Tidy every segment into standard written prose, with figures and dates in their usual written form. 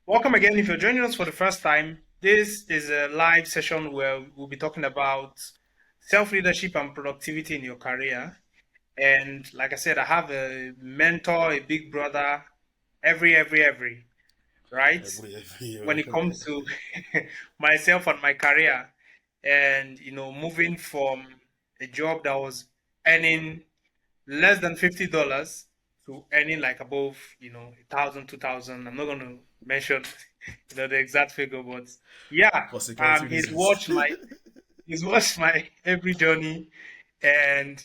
Welcome again. If you're joining us for the first time, this is a live session where we'll be talking about self-leadership and productivity in your career. And like I said, I have a mentor, a big brother, every, right? Every When year. it comes to myself and my career, and moving from a job that was earning less than $50 to earning like above, 1,000, 2,000. I'm not going to mention, the exact figure, but yeah, For security he's reasons. watched my every journey, and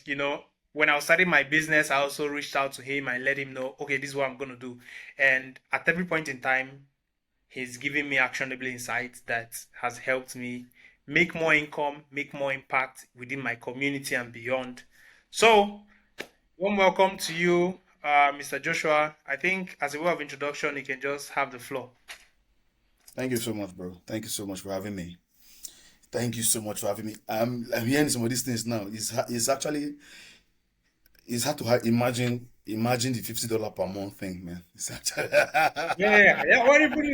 when I was starting my business, I also reached out to him. I let him know, okay, this is what I'm going to do, and at every point in time, he's giving me actionable insights that has helped me make more income, make more impact within my community and beyond. So warm welcome to you, Mr. Joshua. I think as a way of introduction, you can just have the floor. Thank you so much, bro. Thank you so much for having me. Thank you so much for having me. I'm hearing some of these things now. It's actually it's hard to imagine the $50 per month thing, man. It's actually Yeah, yeah. When you put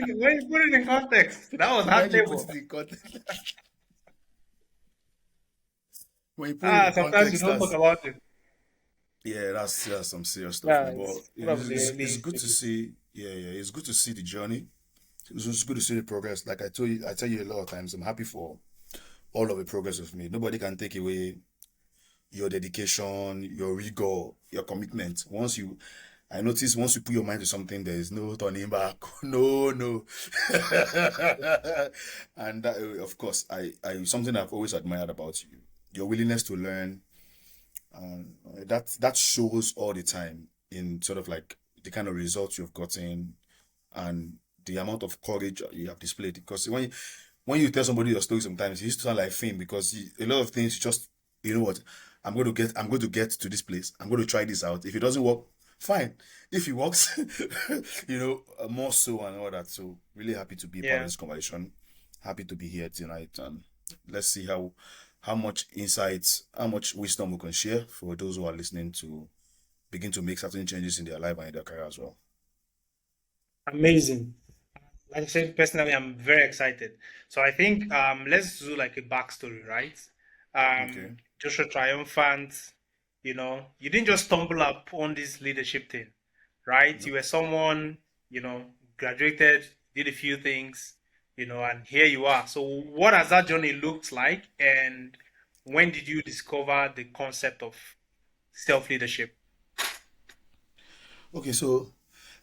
it in context, that was hard when you put labor. it in context, when you put it in Sometimes you context, don't talk that's about it. yeah, that's some serious stuff, Yeah, man. But it's one of the it's early good to stages. see. Yeah. It's good to see the journey. It's good to see the progress. Like I tell you a lot of times, I'm happy for all of the progress of me. Nobody can take away your dedication, your rigor, your commitment. I notice once you put your mind to something, there is no turning back. No, no. And that, of course, something I've always admired about you, your willingness to learn, and that shows all the time in sort of like the kind of results you've gotten and the amount of courage you have displayed. Because when you tell somebody your story, sometimes it used to sound like fame because a lot of things just, you know what, I'm going to get to this place. I'm going to try this out. If it doesn't work, fine. If it works, more so and all that. So really happy to be part of Yeah, this conversation. Happy to be here tonight. And let's see how much insights, how much wisdom we can share for those who are listening to begin to make certain changes in their life and in their career as well. amazing. Like I said, personally, I'm very excited. So I think let's do like a backstory, right? Okay. Joshua Triumphant, you didn't just stumble upon this leadership thing, right? You Nope. were someone, you know, graduated, did a few things, and here you are. So what has that journey looked like, and when did you discover the concept of self-leadership? Okay, so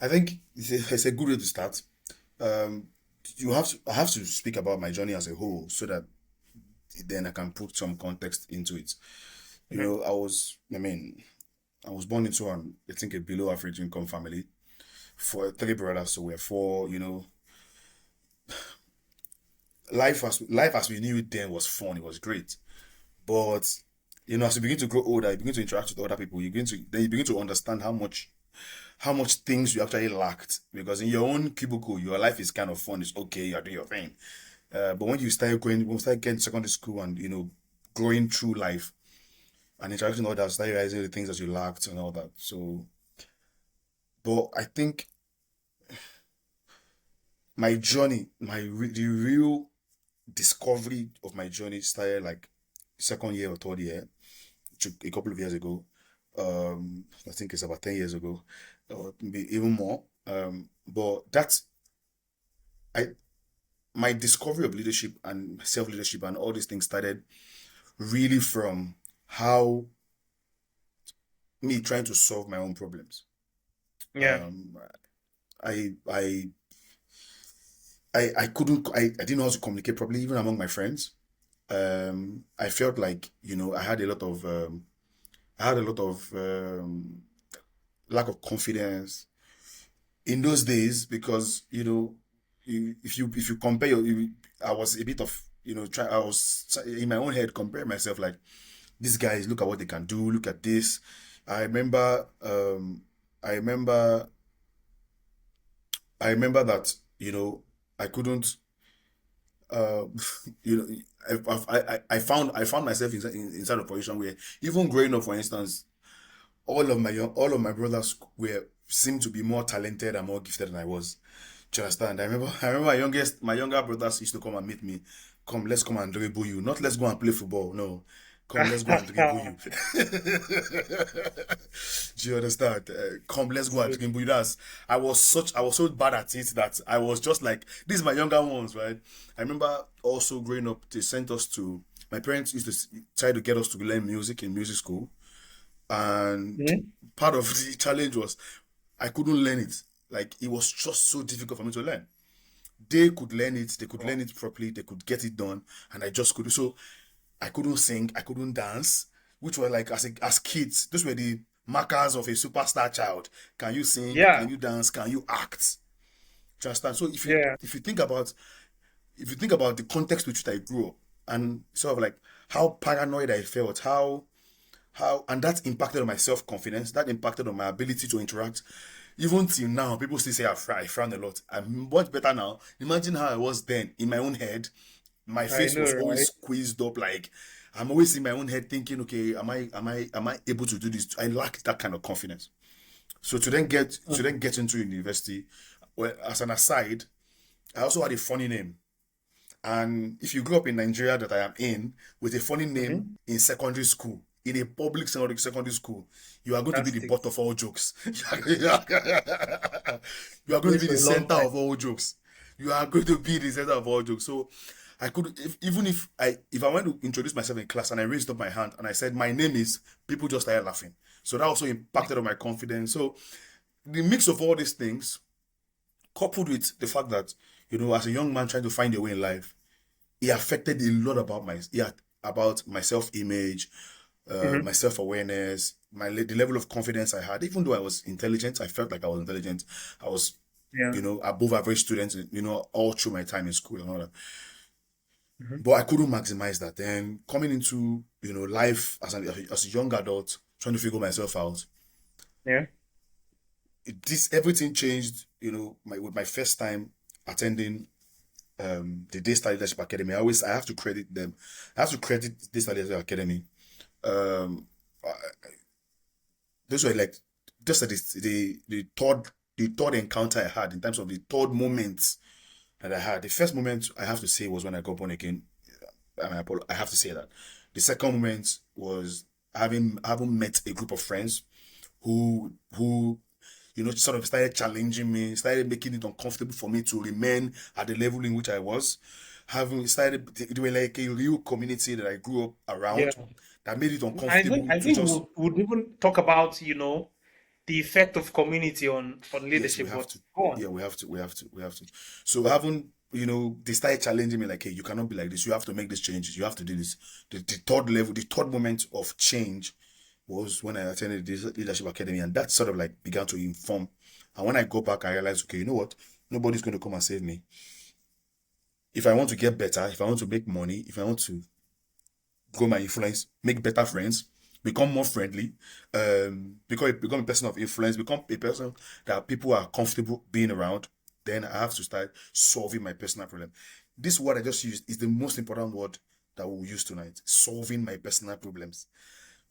I think it's a good way to start. Um, I have to speak about my journey as a whole so that then I can put some context into it. Mhm. I was born into I think a below average income family for three brothers, so we're four. Life as we knew it then was fun. It was great, but as you begin to grow older, you begin to interact with other people. You begin to understand how much things you actually lacked because in your own cubicle, your life is kind of fun. It's okay, you're doing your thing. But when you start getting to secondary school and growing through life and interacting with others, start realizing the things that you lacked and all that. So, but I think the real discovery of my journey started like second year or third year, a couple of years ago. I think it's about 10 years ago, or maybe even more. But that's I my discovery of leadership and self leadership and all these things started really from how me trying to solve my own problems. Yeah, Um, I I I couldn't I didn't know how to communicate properly even among my friends. I felt like I had a lot of lack of confidence in those days because if you compare I was a bit of I was in my own head comparing myself like these guys, look at what they can do, look at this. I remember um I remember I remember that I couldn't uh you know I found myself inside a position where even growing up, for instance, all of my brothers were seemed to be more talented and more gifted than I was. Do you understand? I remember my younger brothers used to come and meet me. Come, let's come and dribble you. Not let's go and play football. No. Come, let's go and dribble you. Do you understand? Come, let's go and So, dribble you. I was so bad at it that I was just like, these are my younger ones, right? I remember also growing up, they sent us to, my parents used to try to get us to learn music in music school. And mhm. part of the challenge was I couldn't learn it. Like it was just so difficult for me to learn. They could learn it, they could Oh, learn it properly, they could get it done, and I just couldn't. So I couldn't sing, I couldn't dance, which were like as kids, those were the markers of a superstar child. Can you sing? yeah, Can you dance? Can you act? Do you understand? So yeah, if you think about the context with which I grew up and sort of like how paranoid I felt, how and that impacted on my self-confidence, that impacted on my ability to interact. Even till now, people still say I frown a lot. I'm much better now. Imagine how I was then in my own head. My I face know, was always right? squeezed up, like I'm always in my own head thinking, okay, am I able to do this? I lack that kind of confidence. So to Mm, then get into university, well, as an aside, I also had a funny name. And if you grew up in Nigeria that I am in with a funny name mhm. in secondary school, in a public secondary school, you are going to That be the butt of sticks. all jokes. You are going to Stays be for the a long center time. of all jokes. You are going to be the center of all jokes. So I could, even if I went to introduce myself in class and I raised up my hand and I said my name is, people just started laughing. So that also impacted on my confidence. So the mix of all these things, coupled with the fact that as a young man trying to find a way in life, it affected a lot about my self-image, my Mhm. self-awareness, the level of confidence I had. Even though I was intelligent, I felt like I was intelligent. I was, Yeah. above average student, all through my time in school and all that. Mhm. But I couldn't maximize that. Then coming into, life as a young adult, trying to figure myself out, Yeah. this everything changed. With my first time attending the Daystar Leadership Academy. I have to credit them. I have to credit Daystar Leadership Academy. Um, uh, those were like just like the third encounter I had in terms of the third moment that I had. The first moment I have to say was when I got born again. I have to say that. The second moment was having met a group of friends who sort of started challenging me, started making it uncomfortable for me to remain at the level in which I was. Having started, they were like a real community that I grew up Yeah. around that made it I think uncomfortable I to think just. we'll even talk about, the effect of community on Yes, we leadership. have But to. go on. Yeah, we have to. So having, they started challenging me like, hey, you cannot be like this. You have to make these changes. You have to do this. The third level, the third moment of change was when I attended this leadership academy, and that sort of like began to inform. And when I go back, I realized, okay, you know what? Nobody's going to come and save me. If I want to get better, if I want to make money, if I want to grow my influence, make better friends, become more friendly, become a person of influence, become a person that people are comfortable being around, then I have to start solving my personal problem. This word I just used is the most important word that we'll use tonight. Solving my personal problems.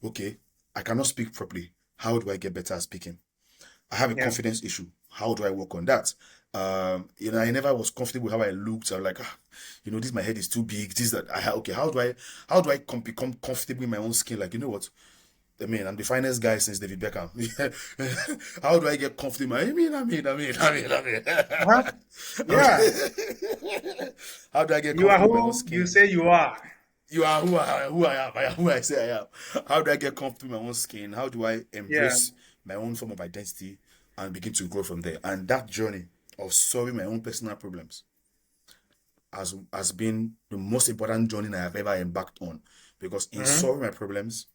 Okay, I cannot speak properly. How do I get better at speaking? I have a Yeah. confidence issue. How do I work on that? I never was comfortable with how I looked. I was like, this my head is too big. This that okay. How do I become comfortable in my own skin? Like, you know what? I mean, I'm the finest guy since David Beckham. How do I get comfortable? I mean. Uh-huh. How Yeah. how do I get You are comfortable in my own who you skin? say you are. You are who I am. I am who I say I am. How do I get comfortable in my own skin? How do I Yeah. embrace my own form of identity and begin to grow from there? And that journey of solving my own personal problems has been the most important journey I have ever embarked on. Because in Mhm. solving my problems,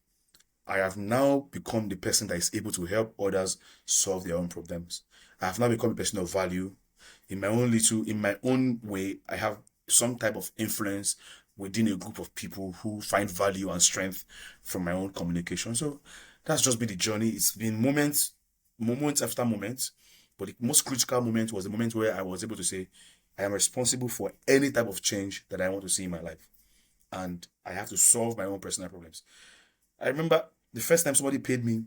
I have now become the person that is able to help others solve their own problems. I have now become a person of value. In my own way, I have some type of influence within a group of people who find value and strength from my own communication. So that's just been the journey. It's been moments after moments, but the most critical moment was the moment where I was able to say, I am responsible for any type of change that I want to see in my life, and I have to solve my own personal problems. I remember the first time somebody paid me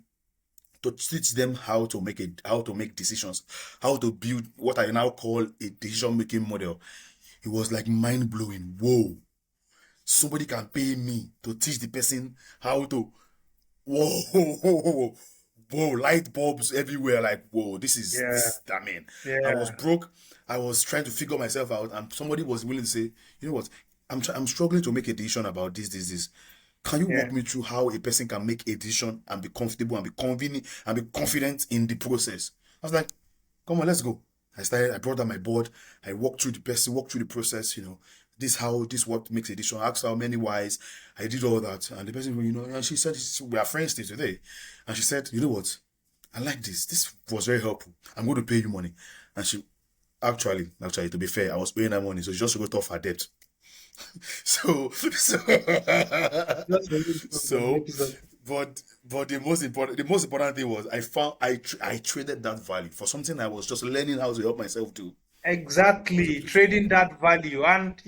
to teach them how to make decisions, how to build what I now call a decision making model. It was like mind blowing. Whoa, somebody can pay me to teach the person how to. Whoa, whoa, whoa, whoa, whoa, light bulbs everywhere. Like, whoa, Yeah. I mean, I was Yeah. broke. I was trying to figure myself out, and somebody was willing to say, you know what, I'm struggling to make a decision about this. Can you walk Yeah. me through how a person can make a decision and be comfortable and be convenient and be confident in the process? I was like, come on, let's go. I brought out my board. I walked through the process, this what makes a decision. I asked how many whys. I did all that. And the person, and she said, we are friends till today. And she said, you know what? I like this. This was very helpful. I'm going to pay you money. And she, actually, to be fair, I was paying her money. So she just wrote off her debt. So, Just for you to so, make it up. but the most important thing was I traded that value for something I was just learning how to help myself do. Exactly, trading that value. And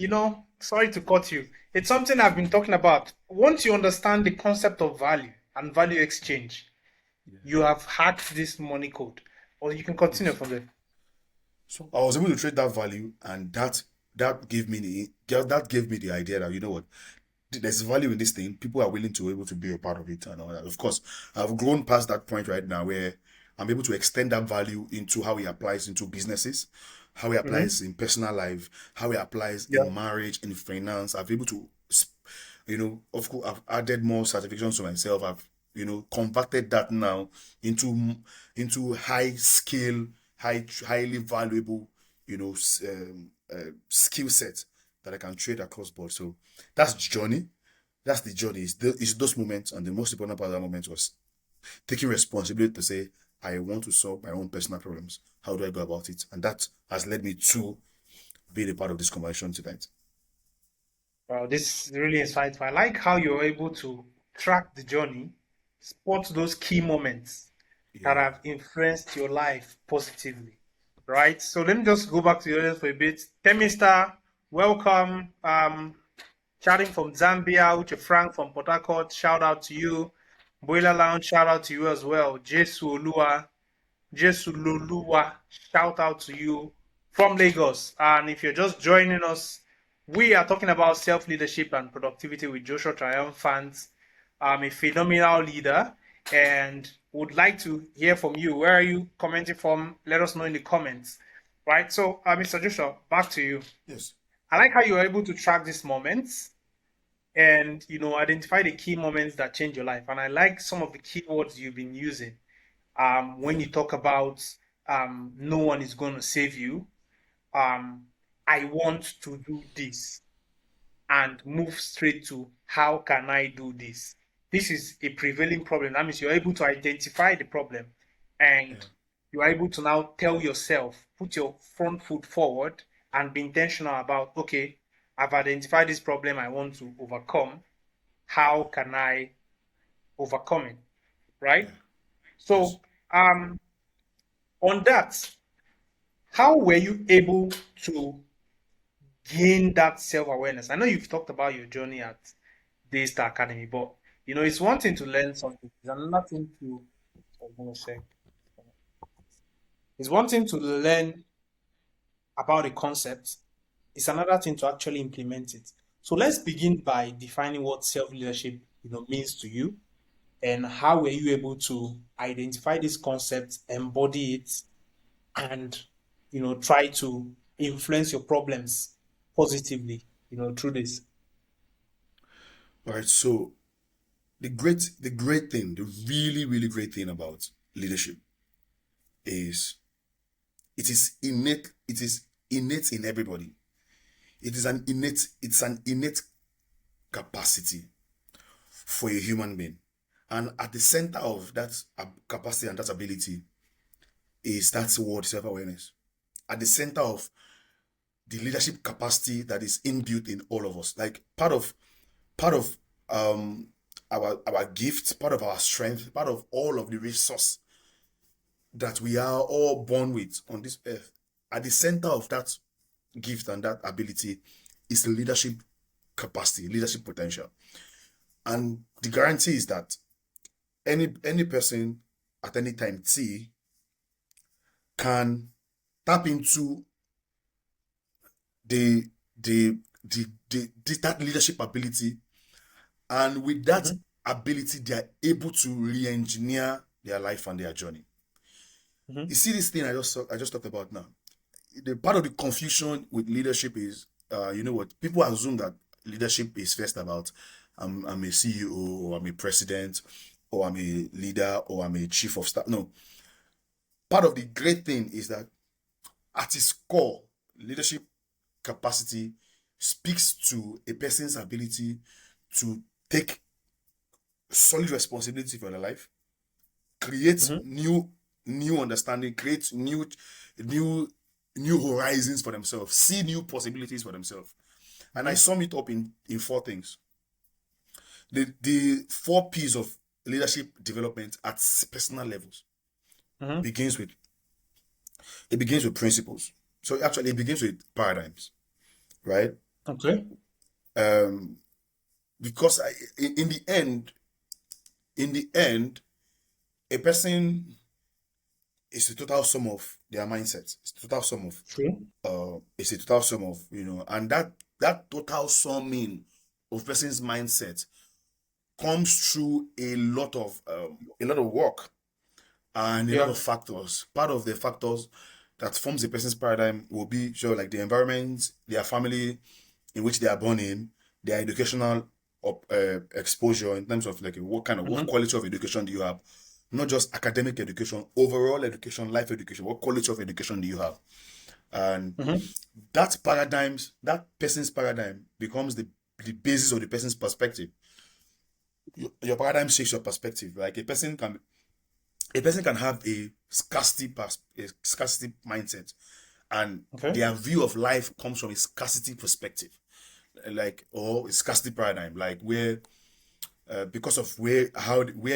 sorry to cut you. It's something I've been talking about. Once you understand the concept of value and value exchange, Yeah. you have hacked this money code. Or you can continue Yes. from there. So I was able to trade that value, and that gave me the idea that, you know what, there's value in this thing. People are willing to able to be a part of it and all that. Of course, I've grown past that point right now where I'm able to extend that value into how it applies into businesses, how it Hmm. applies in personal life, how it applies Yeah. in marriage, in finance. I've able to, of course, I've added more certifications to myself. I've, converted that now into high skill, highly valuable, skill set that I can trade across board. So that's the journey. That's the journey. It's those moments, and the most important part of that moment was taking responsibility to say, I want to solve my own personal problems. How do I go about it? And that has led me to being a part of this conversation tonight. Wow, this is really insightful. I like how you're able to track the journey, spot those key moments that Yeah. have influenced your life positively, right? So let me just go back to the audience for a bit. Temista, welcome. Chatting from Zambia, Uche Frank from Port Harcourt, shout out to you. Boiler Lounge, shout out to you as well. Jesu Olua, Jesu Lolua, shout out to you from Lagos. And if you're just joining us, we are talking about self-leadership and productivity with Joshua Triumphant, a phenomenal leader, and would like to hear from you. Where are you commenting from? Let us know in the comments. Right. So, Mr. Joshua, back to you. Yes. I like how you are able to track these moments and identify the key moments that change your life. And I like some of the keywords you've been using when Yeah. you talk about no one is going to save you. um, I want to do this and move straight to how can I do this. This is a prevailing problem. That means you're able to identify the problem and Yeah. you are able to now tell yourself, put your front foot forward and be intentional about, okay, I've identified this problem I want to overcome. How can I overcome it? Right? Yeah. Yes. So, on that, how were you able to gain that self-awareness? I know you've talked about your journey at Daystar Academy, but it's one thing to learn something. It's another thing to hold on a sec. It's one thing to learn about a concept. It's another thing to actually implement it. So let's begin by defining what self-leadership means to you and how were you able to identify this concept, embody it, and try to influence your problems positively through this. All right. So the really, really great thing about leadership is it is innate in everybody. It's an innate capacity for a human being. And at the center of that capacity and that ability is that word self-awareness. At the center of the leadership capacity that is inbuilt in all of us. Like part of um our gifts, part of our strength, part of all of the resource that we are all born with on this earth. At the center of that gift and that ability is leadership capacity, leadership potential. And the guarantee is that any person at any time T can tap into the that leadership ability, and with that Mm-hmm. ability they are able to re-engineer their life and their journey. Mm-hmm. You see this thing I just talked about now. The part of the confusion with leadership is, you know what? People assume that leadership is first about I'm a CEO or I'm a president or I'm a leader or I'm a chief of staff. No, part of the great thing is that at its core, leadership capacity speaks to a person's ability to take solid responsibility for their life, create Mm-hmm. new understanding, create new new horizons for themselves, see new possibilities for themselves. And I Mm-hmm. sum it up in four things. The four P's of leadership development at personal levels Mm-hmm. begins with it begins with principles. So actually it begins with paradigms, right? Okay. Um because in the end, a person is the total sum of their mindset. It's the total sum of True. it's a total sum of, you know, and that total summing of person's mindset comes through a lot of work and a lot Yeah. of factors. Part of the factors that forms a person's paradigm will be sure like the environment, their family in which they are born in, their educational exposure in terms of like what Mm-hmm. quality of education do you have, not just academic education, overall education, life education. What quality of education do you have? And Mm-hmm. that person's paradigm becomes the basis of the person's perspective. Your paradigm shapes your perspective. Like a person can have a scarcity mindset, and Okay. their view of life comes from a scarcity perspective, like or a scarcity paradigm, like where because of where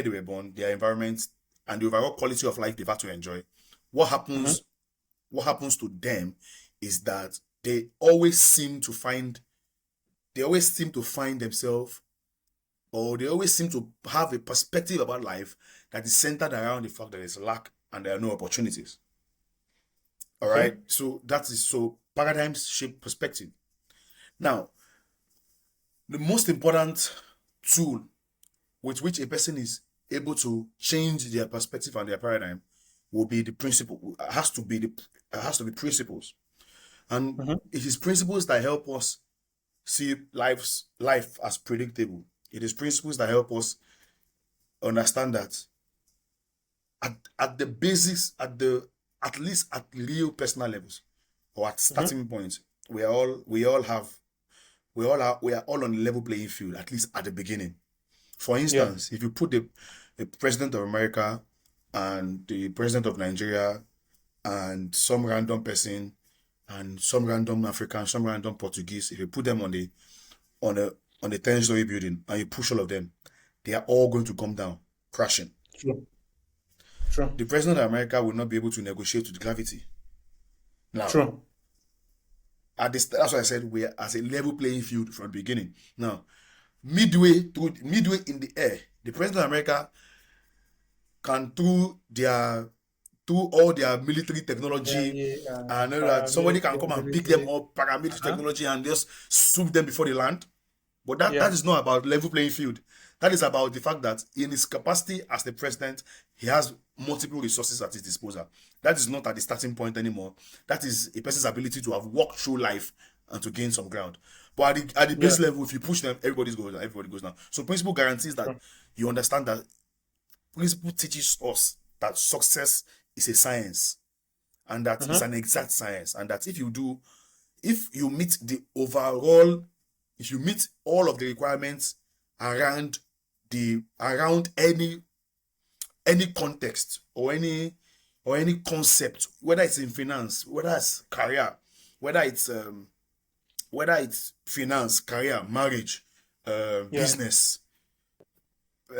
they were born, their environment, and the overall quality of life they've had to enjoy. What Mm-hmm. happens? What happens to them is that they always seem to find themselves, or they always seem to have a perspective about life that is centered around the fact that there's lack and there are no opportunities. All Okay. right. So paradigms shape perspective. Now, the most important tool with which a person is able to change their perspective and their paradigm will be the principle. It has to be principles. And Mm-hmm. it is principles that help us see life as predictable. It is principles that help us understand that at the basics, at least at real personal levels or at Mm-hmm. starting points, we are all on a level playing field, at least at the beginning. For Yeah. instance, if you put the president of America and the president of Nigeria and some random person and some random African, some random Portuguese, if you put them on a on a 10-story building and you push all of them, they are all going to come down, crashing. True. True. The president of America will not be able to negotiate with gravity. Now, True. that's why I said we're as a level playing field from the beginning. Now, midway in the air, the president of America can through all their military technology Very and know that somebody can come paramilitary and pick them military. up, paramilitary Uh-huh. technology, and just swoop them before they land. But that Yeah. is not about level playing field. That is about the fact that in his capacity as the president, he has multiple resources at his disposal. That is not at the starting point anymore. That is a person's ability to have walked through life and to gain some ground. But at the Yeah. base level, if you push them, everybody goes down. Everybody goes down. So principle guarantees that True. you understand that principle teaches us that success is a science and that it's Mm-hmm. an exact science, and that if you meet the overall if you meet all of the requirements around the around any context or any concept, whether it's in finance, whether it's career, whether it's um finance, career, marriage, Yeah. business,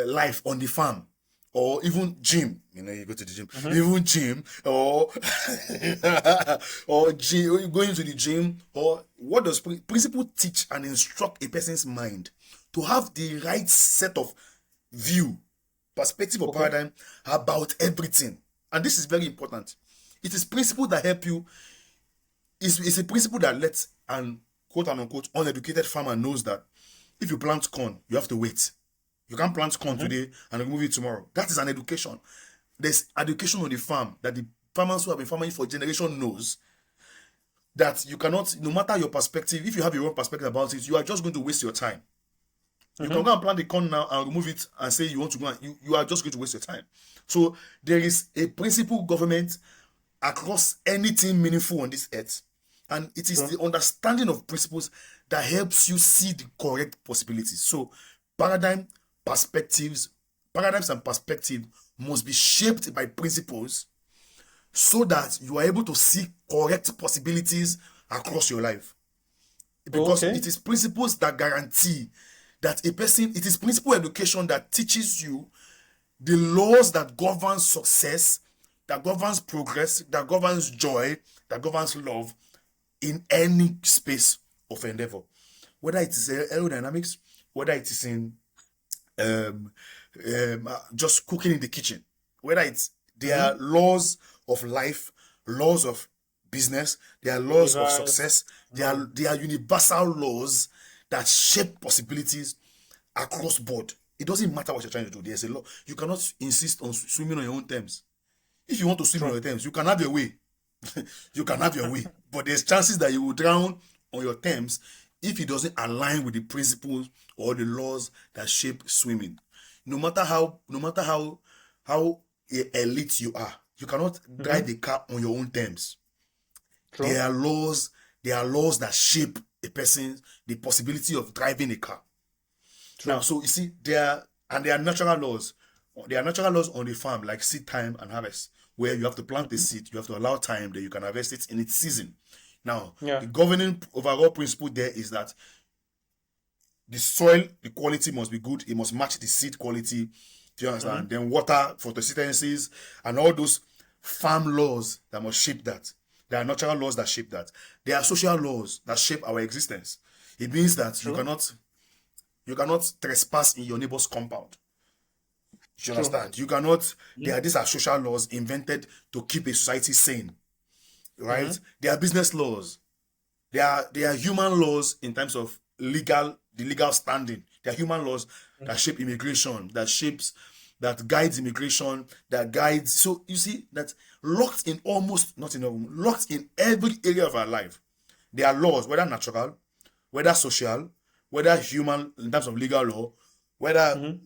life on the farm, or even gym. You know, you go to the gym, Mm-hmm. even gym, or or gym, going to the gym, or what does principle teach and instruct a person's mind to have the right set of view perspective or Okay. paradigm about everything. And this is very important. It is principles that help you. It's a principle that lets an quote and unquote uneducated farmer knows that if you plant corn, you have to wait. You can't plant corn Mm-hmm. today and remove it tomorrow. That is an education. There's education on the farm that the farmers who have been farming for generation knows that you cannot, no matter your perspective, if you have your own perspective about it, you are just going to waste your time. You can Mm-hmm. go and plant the corn now and remove it and say you want to go and you are just going to waste your time. So there is a principle government across anything meaningful on this earth. And it is True. the understanding of principles that helps you see the correct possibilities. So paradigm, perspectives, paradigms and perspective must be shaped by principles so that you are able to see correct possibilities across your life. Because Okay. it is principles that guarantee that a person, it is principle education that teaches you the laws that govern success, that governs progress, that governs joy, that governs love in any space of endeavor. Whether it is aerodynamics, whether it is in um, just cooking in the kitchen, whether it's there Mm-hmm. are laws of life, laws of business, there are laws of Universe. success, there are universal laws that shape possibilities across board. It doesn't matter what you're trying to do. There's a law. You cannot insist on swimming on your own terms. If you want to swim on True. your terms, you can have your way. You can have your way. But there's chances that you will drown on your terms if it doesn't align with the principles or the laws that shape swimming. No matter how elite you are, you cannot Mm-hmm. drive a car on your own terms. True. There are laws, there are laws that shape a person, the possibility of driving a car. Now, True. so you see, there are natural laws. There are natural laws on the farm, like seed time and harvest, where you have to plant the Mm-hmm. seed, you have to allow time that you can harvest it in its season. Now, Yeah. the governing overall principle there is that the soil, the quality must be good, it must match the seed quality. Do you Mm-hmm. understand? Then water, photosynthesis, and all those farm laws that must shape that. There are natural laws that shape that. There are social laws that shape our existence. It means that you True. cannot you cannot trespass in your neighbor's compound. You True. understand? You cannot. Mm-hmm. These are social laws invented to keep a society sane, Mm-hmm. right? There are business laws. There are human laws in terms of the legal standing. There are human laws that shape immigration, that guides immigration, that guides. So you see that locked in almost not in all, locked in every area of our life. There are laws, whether natural, whether social, whether human in terms of legal law, whether Mm-hmm.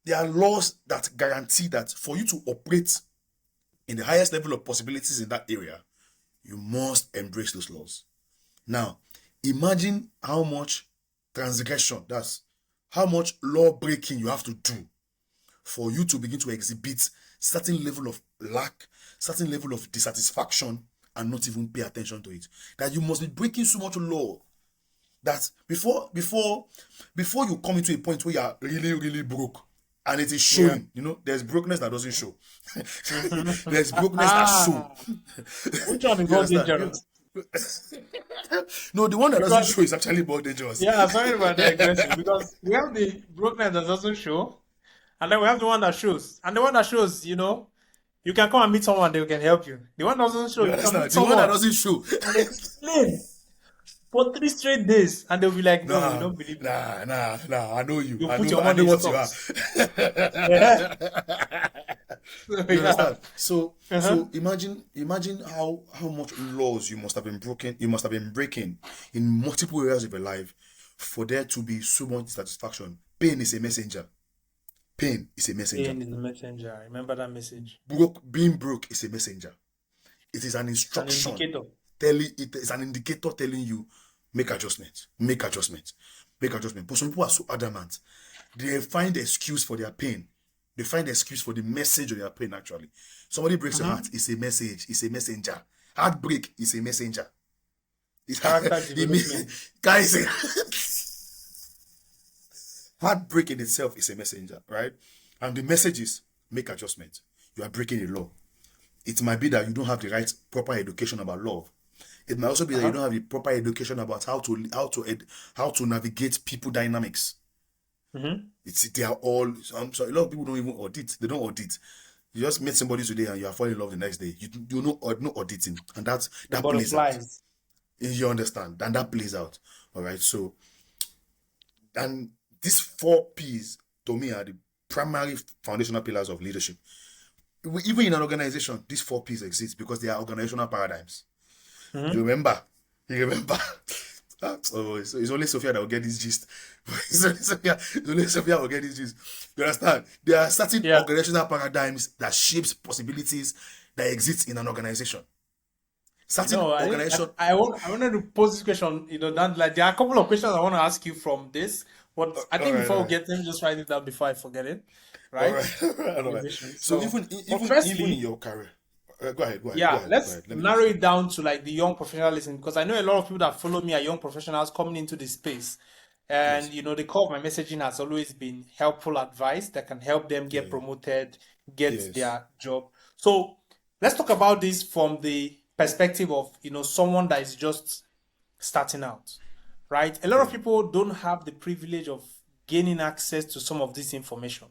there are laws that guarantee that for you to operate in the highest level of possibilities in that area, you must embrace those laws. Now, imagine how much transgression, that's how much law breaking you have to do for you to begin to exhibit certain level of lack, certain level of dissatisfaction, and not even pay attention to it. That you must be breaking so much law that before you come into a point where you are really really broke and it is Yeah. showing, there's brokenness that doesn't show. Mm-hmm. There's brokenness that show. Ah, which one is You more understand? dangerous? No, the one that doesn't Because show is actually more dangerous. yeah, sorry about the aggression. Because we have the brokenness that doesn't show, and then we have the one that shows. And the one that shows, you can come and meet someone, they can help you. The one that doesn't show, You you can understand? meet The one that someone doesn't show. and explain for 3 straight days, and they'll be like, "No, we Nah, don't believe you. nah. I know you. You I put know. your I money know in what you are. stocks." Yeah. So, You yeah. understand? So Uh-huh. so imagine how much laws you must have been broken. You must have been breaking in multiple areas of your life for there to be so much dissatisfaction. Pain is a messenger. Pain is a messenger. Pain is the messenger. Remember that message. Being broke is a messenger. It is an It's an instruction indicator. telling it is an indicator telling you make adjustment, make adjustment, make adjustment. But some people are so adamant. They find excuse for their pain. They find excuse for the message of their pain, actually. Somebody breaks your Uh-huh. heart, it's a message, it's a messenger. Heartbreak is a messenger. It's, Character it means, development. guys, heartbreak in itself is a messenger, right? And the message is make adjustment. You are breaking a law. It might be that you don't have the right proper education about love. It might also be that you Uh-huh. don't have the proper education about how to navigate people dynamics. Mm-hmm. They are all. I'm sorry, a lot of people don't even audit. They don't audit. You just met somebody today and you are falling in love the next day. You know no auditing, and The that plays out. butterflies. You understand, and that plays out. All right. So, and these 4 P's to me are the primary foundational pillars of leadership. Even in an organization, these 4 P's exist because they are organizational paradigms. You Mm-hmm. remember? You remember? Oh, it's only Sophia that will get this gist. It's only Sophia will get this gist. You understand? There are certain Yeah. organizational paradigms that shapes possibilities that exist in an organization. Certain organization. I wanted to pose this question, that like there are a couple of questions I want to ask you from this, but I All think right, all before we right, get them, just write it down before I forget it, all right? right, all right, all right. Organization. So So, even but even in firstly, your career, go ahead, go ahead, go yeah, ahead, go let's ahead. Let me narrow listen. it down to like the young professionalism because I know a lot of people that follow me are young professionals coming into this space. Yes, And the core of my messaging has always been helpful advice that can help them get yeah, promoted, get yes, their job. So let's talk about this from the perspective of someone that is just starting out, right? A lot of yeah, people don't have the privilege of gaining access to some of this information,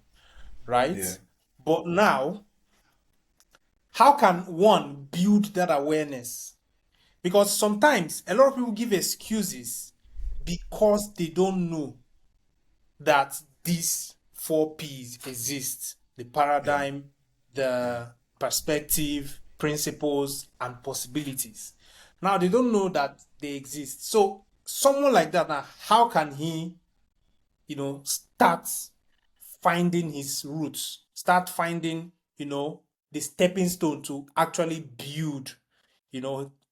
right? yeah, But now, how can one build that awareness? Because sometimes a lot of people give excuses because they don't know that these 4 P's exist: the yeah, paradigm, yeah, the perspective, principles, and possibilities. Now they don't know that they exist. So someone like that now, how can he, start finding his roots, start finding, the stepping stone to actually build,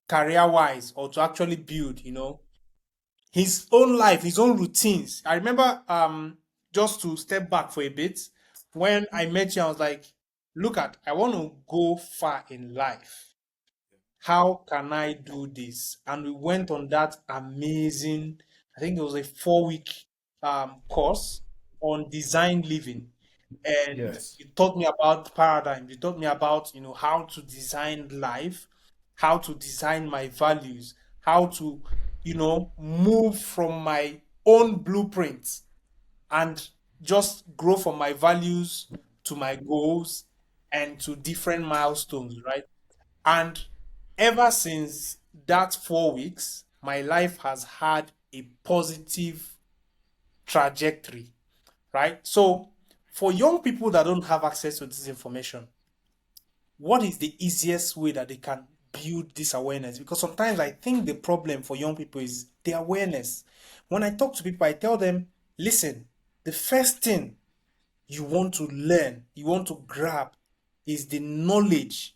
career wise, or to actually build, his own life, his own routines. I remember just to step back for a bit, when I met you, I was like, look at, I want to go far in life. How can I do this? And we went on that amazing, I think it was a 4 week course on design living. And yes, you taught me about paradigm. You taught me about, how to design life, how to design my values, how to, move from my own blueprint and just grow from my values to my goals and to different milestones, right? And ever since that 4 weeks, my life has had a positive trajectory, right? So, for young people that don't have access to this information, what is the easiest way that they can build this awareness? Because sometimes I think the problem for young people is the awareness. When I talk to people, I tell them, listen, the first thing you want to learn, you want to grab is the knowledge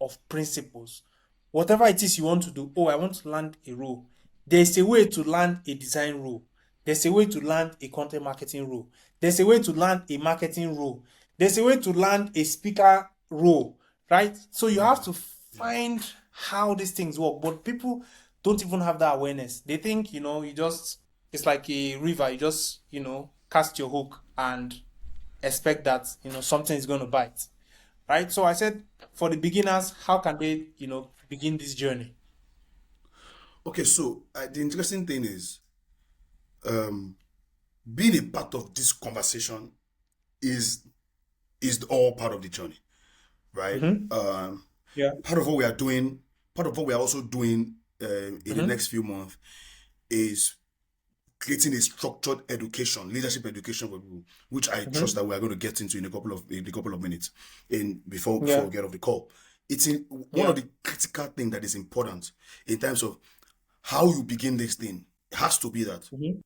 of principles. Whatever it is you want to do, oh, I want to learn a role. There's a way to learn a design role. There's a way to learn a content marketing role. There's a way to learn a marketing role. There's a way to learn a speaker role, right? So you have yeah, to yeah. find how these things work. But people don't even have that awareness. They think, it's like a river. You just, cast your hook and expect that, something is going to bite, right? So I said, for the beginners, how can they, begin this journey? Okay, so the interesting thing is, um, being a part of this conversation is all part of the journey, right? Mm-hmm. Yeah. Part of what we are doing, part of what we are also doing in the Mm-hmm. next few months is creating a structured education, leadership education for people, which I trust Mm-hmm. that we are going to get into in a couple of minutes, in before Yeah. we get off the call. It's one Yeah. of the critical things that is important in terms of how you begin this thing. It has to be that Mm-hmm.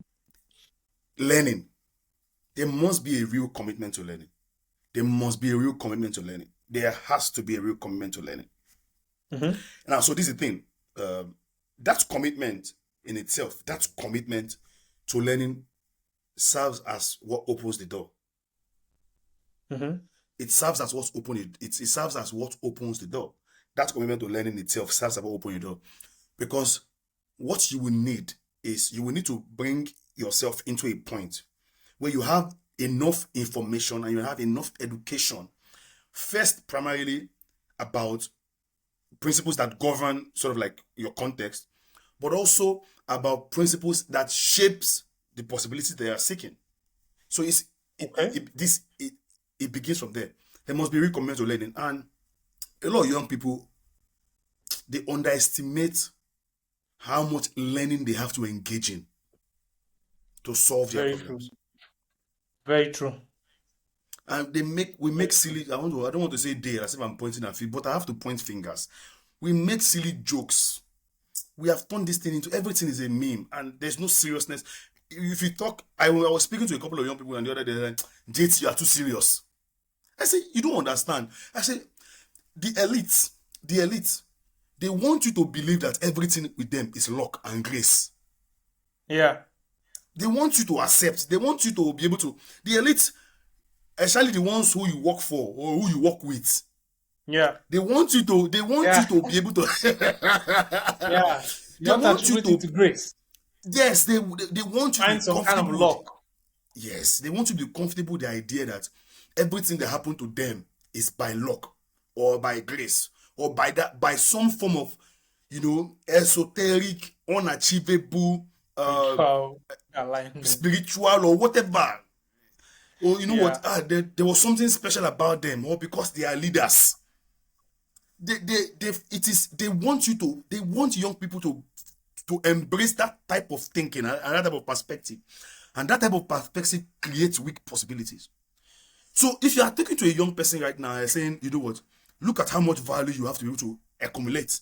learning. There must be a real commitment to learning. There must be a real commitment to learning. There has to be a real commitment to learning. Mm-hmm. Now, so this is the thing. That commitment in itself, that commitment to learning serves as what opens the door. Mm-hmm. It serves as what's open it serves as what opens the door. That commitment to learning itself serves as what opens the door. Because what you will need is you will need to bring yourself into a point where you have enough information and you have enough education. First, primarily about principles that govern sort of like your context, but also about principles that shapes the possibilities they are seeking. So Okay. it begins from there. There must be real commitment to learning, and a lot of young people, they underestimate how much learning they have to engage in to solve their Very true. problems. Very true. And we Very make true. silly, I don't want to say they as if I'm pointing at you, but I have to point fingers. We make silly jokes. We have turned this thing into everything is a meme, and there's no seriousness. If you talk, I was speaking to a couple of young people and the other day, like, JT, you are too serious. I say, you don't understand. I say, the elite, the elite, they want you to believe that everything with them is luck and grace. Yeah. They want you to accept. They want you to be able to. The elite, especially the ones who you work for or who you work with, Yeah. they want you to. They want you Yeah. to be able to. Yeah. You They want to want you attribute it to. to grace. Yes, they want you to be Find some kind of comfortable with. luck. Yes, they want you to be comfortable with the idea that everything that happened to them is by luck or by grace or by some form of esoteric, unachievable, Spiritual alignment. spiritual or whatever. Or you know what? Yeah. There was something special about them, or because they are leaders. They want you to they want young people to embrace that type of thinking and that type of perspective. And that type of perspective creates weak possibilities. So if you are talking to a young person right now and saying, you know what, look at how much value you have to be able to accumulate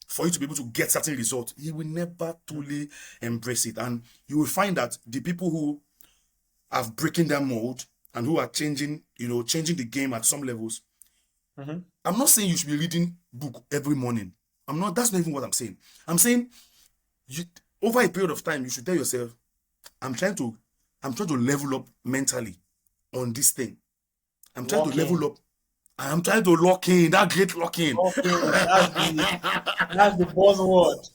for you to be able to get certain results, he will never truly embrace it. And you will find that the people who have breaking that mold and who are changing the game at some levels. Mm-hmm. I'm not saying you should be reading book every morning. That's not even what I'm saying. I'm saying you over a period of time, you should tell yourself, I'm trying to level up mentally on this thing. I'm trying to level Locking. up. I'm trying to lock in that great lock in. Locking. That's the buzzword.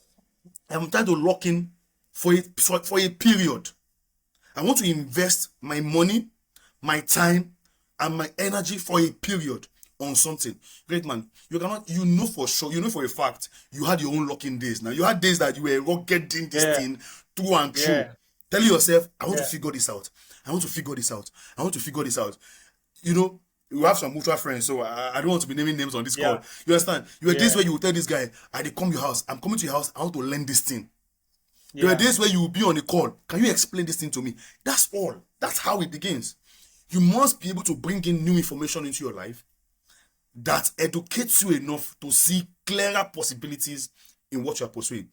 I'm trying to lock in for a period. I want to invest my money, my time, and my energy for a period on something. Great man, you know for sure, you know for a fact, you had your own locking days. Now you had days that you were getting this Yeah. thing through and through. Yeah. Telling yourself, I want to Yeah. figure this out. I want to figure this out. I want to figure this out. You know, you have some mutual friends, so I don't want to be naming names on this call. Yeah. You understand? You were days Yeah. where you will tell this guy, I dey come your house. I'm coming to your house. I want to learn this thing. There are Yeah. days where you will be on a call. Can you explain this thing to me? That's all. That's how it begins. You must be able to bring in new information into your life that educates you enough to see clearer possibilities in what you are pursuing.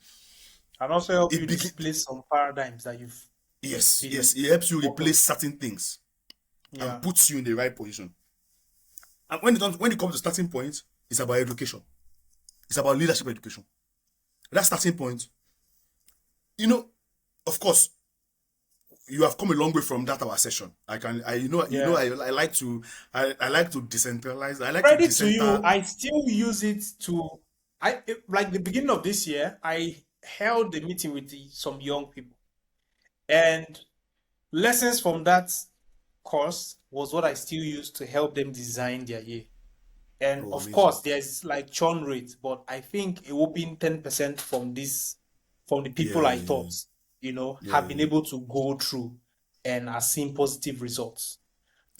And also help It you begin displace some paradigms that you've Yes, been yes. It helps you working. replace certain things and Yeah. puts you in the right position. And when it comes to starting point, it's about education. It's about leadership education. That starting point, you know, of course, you have come a long way from that our session. Yeah. I like to decentralize. I like to Credit to you, decenter. I still use it to like the beginning of this year, I held a meeting with some young people. And lessons from that course was what I still use to help them design their year. And Oh, of amazing. course, there's like churn rate, but I think a whopping 10% from the people I Yeah, taught, have been yeah, able to go through and are seeing positive results,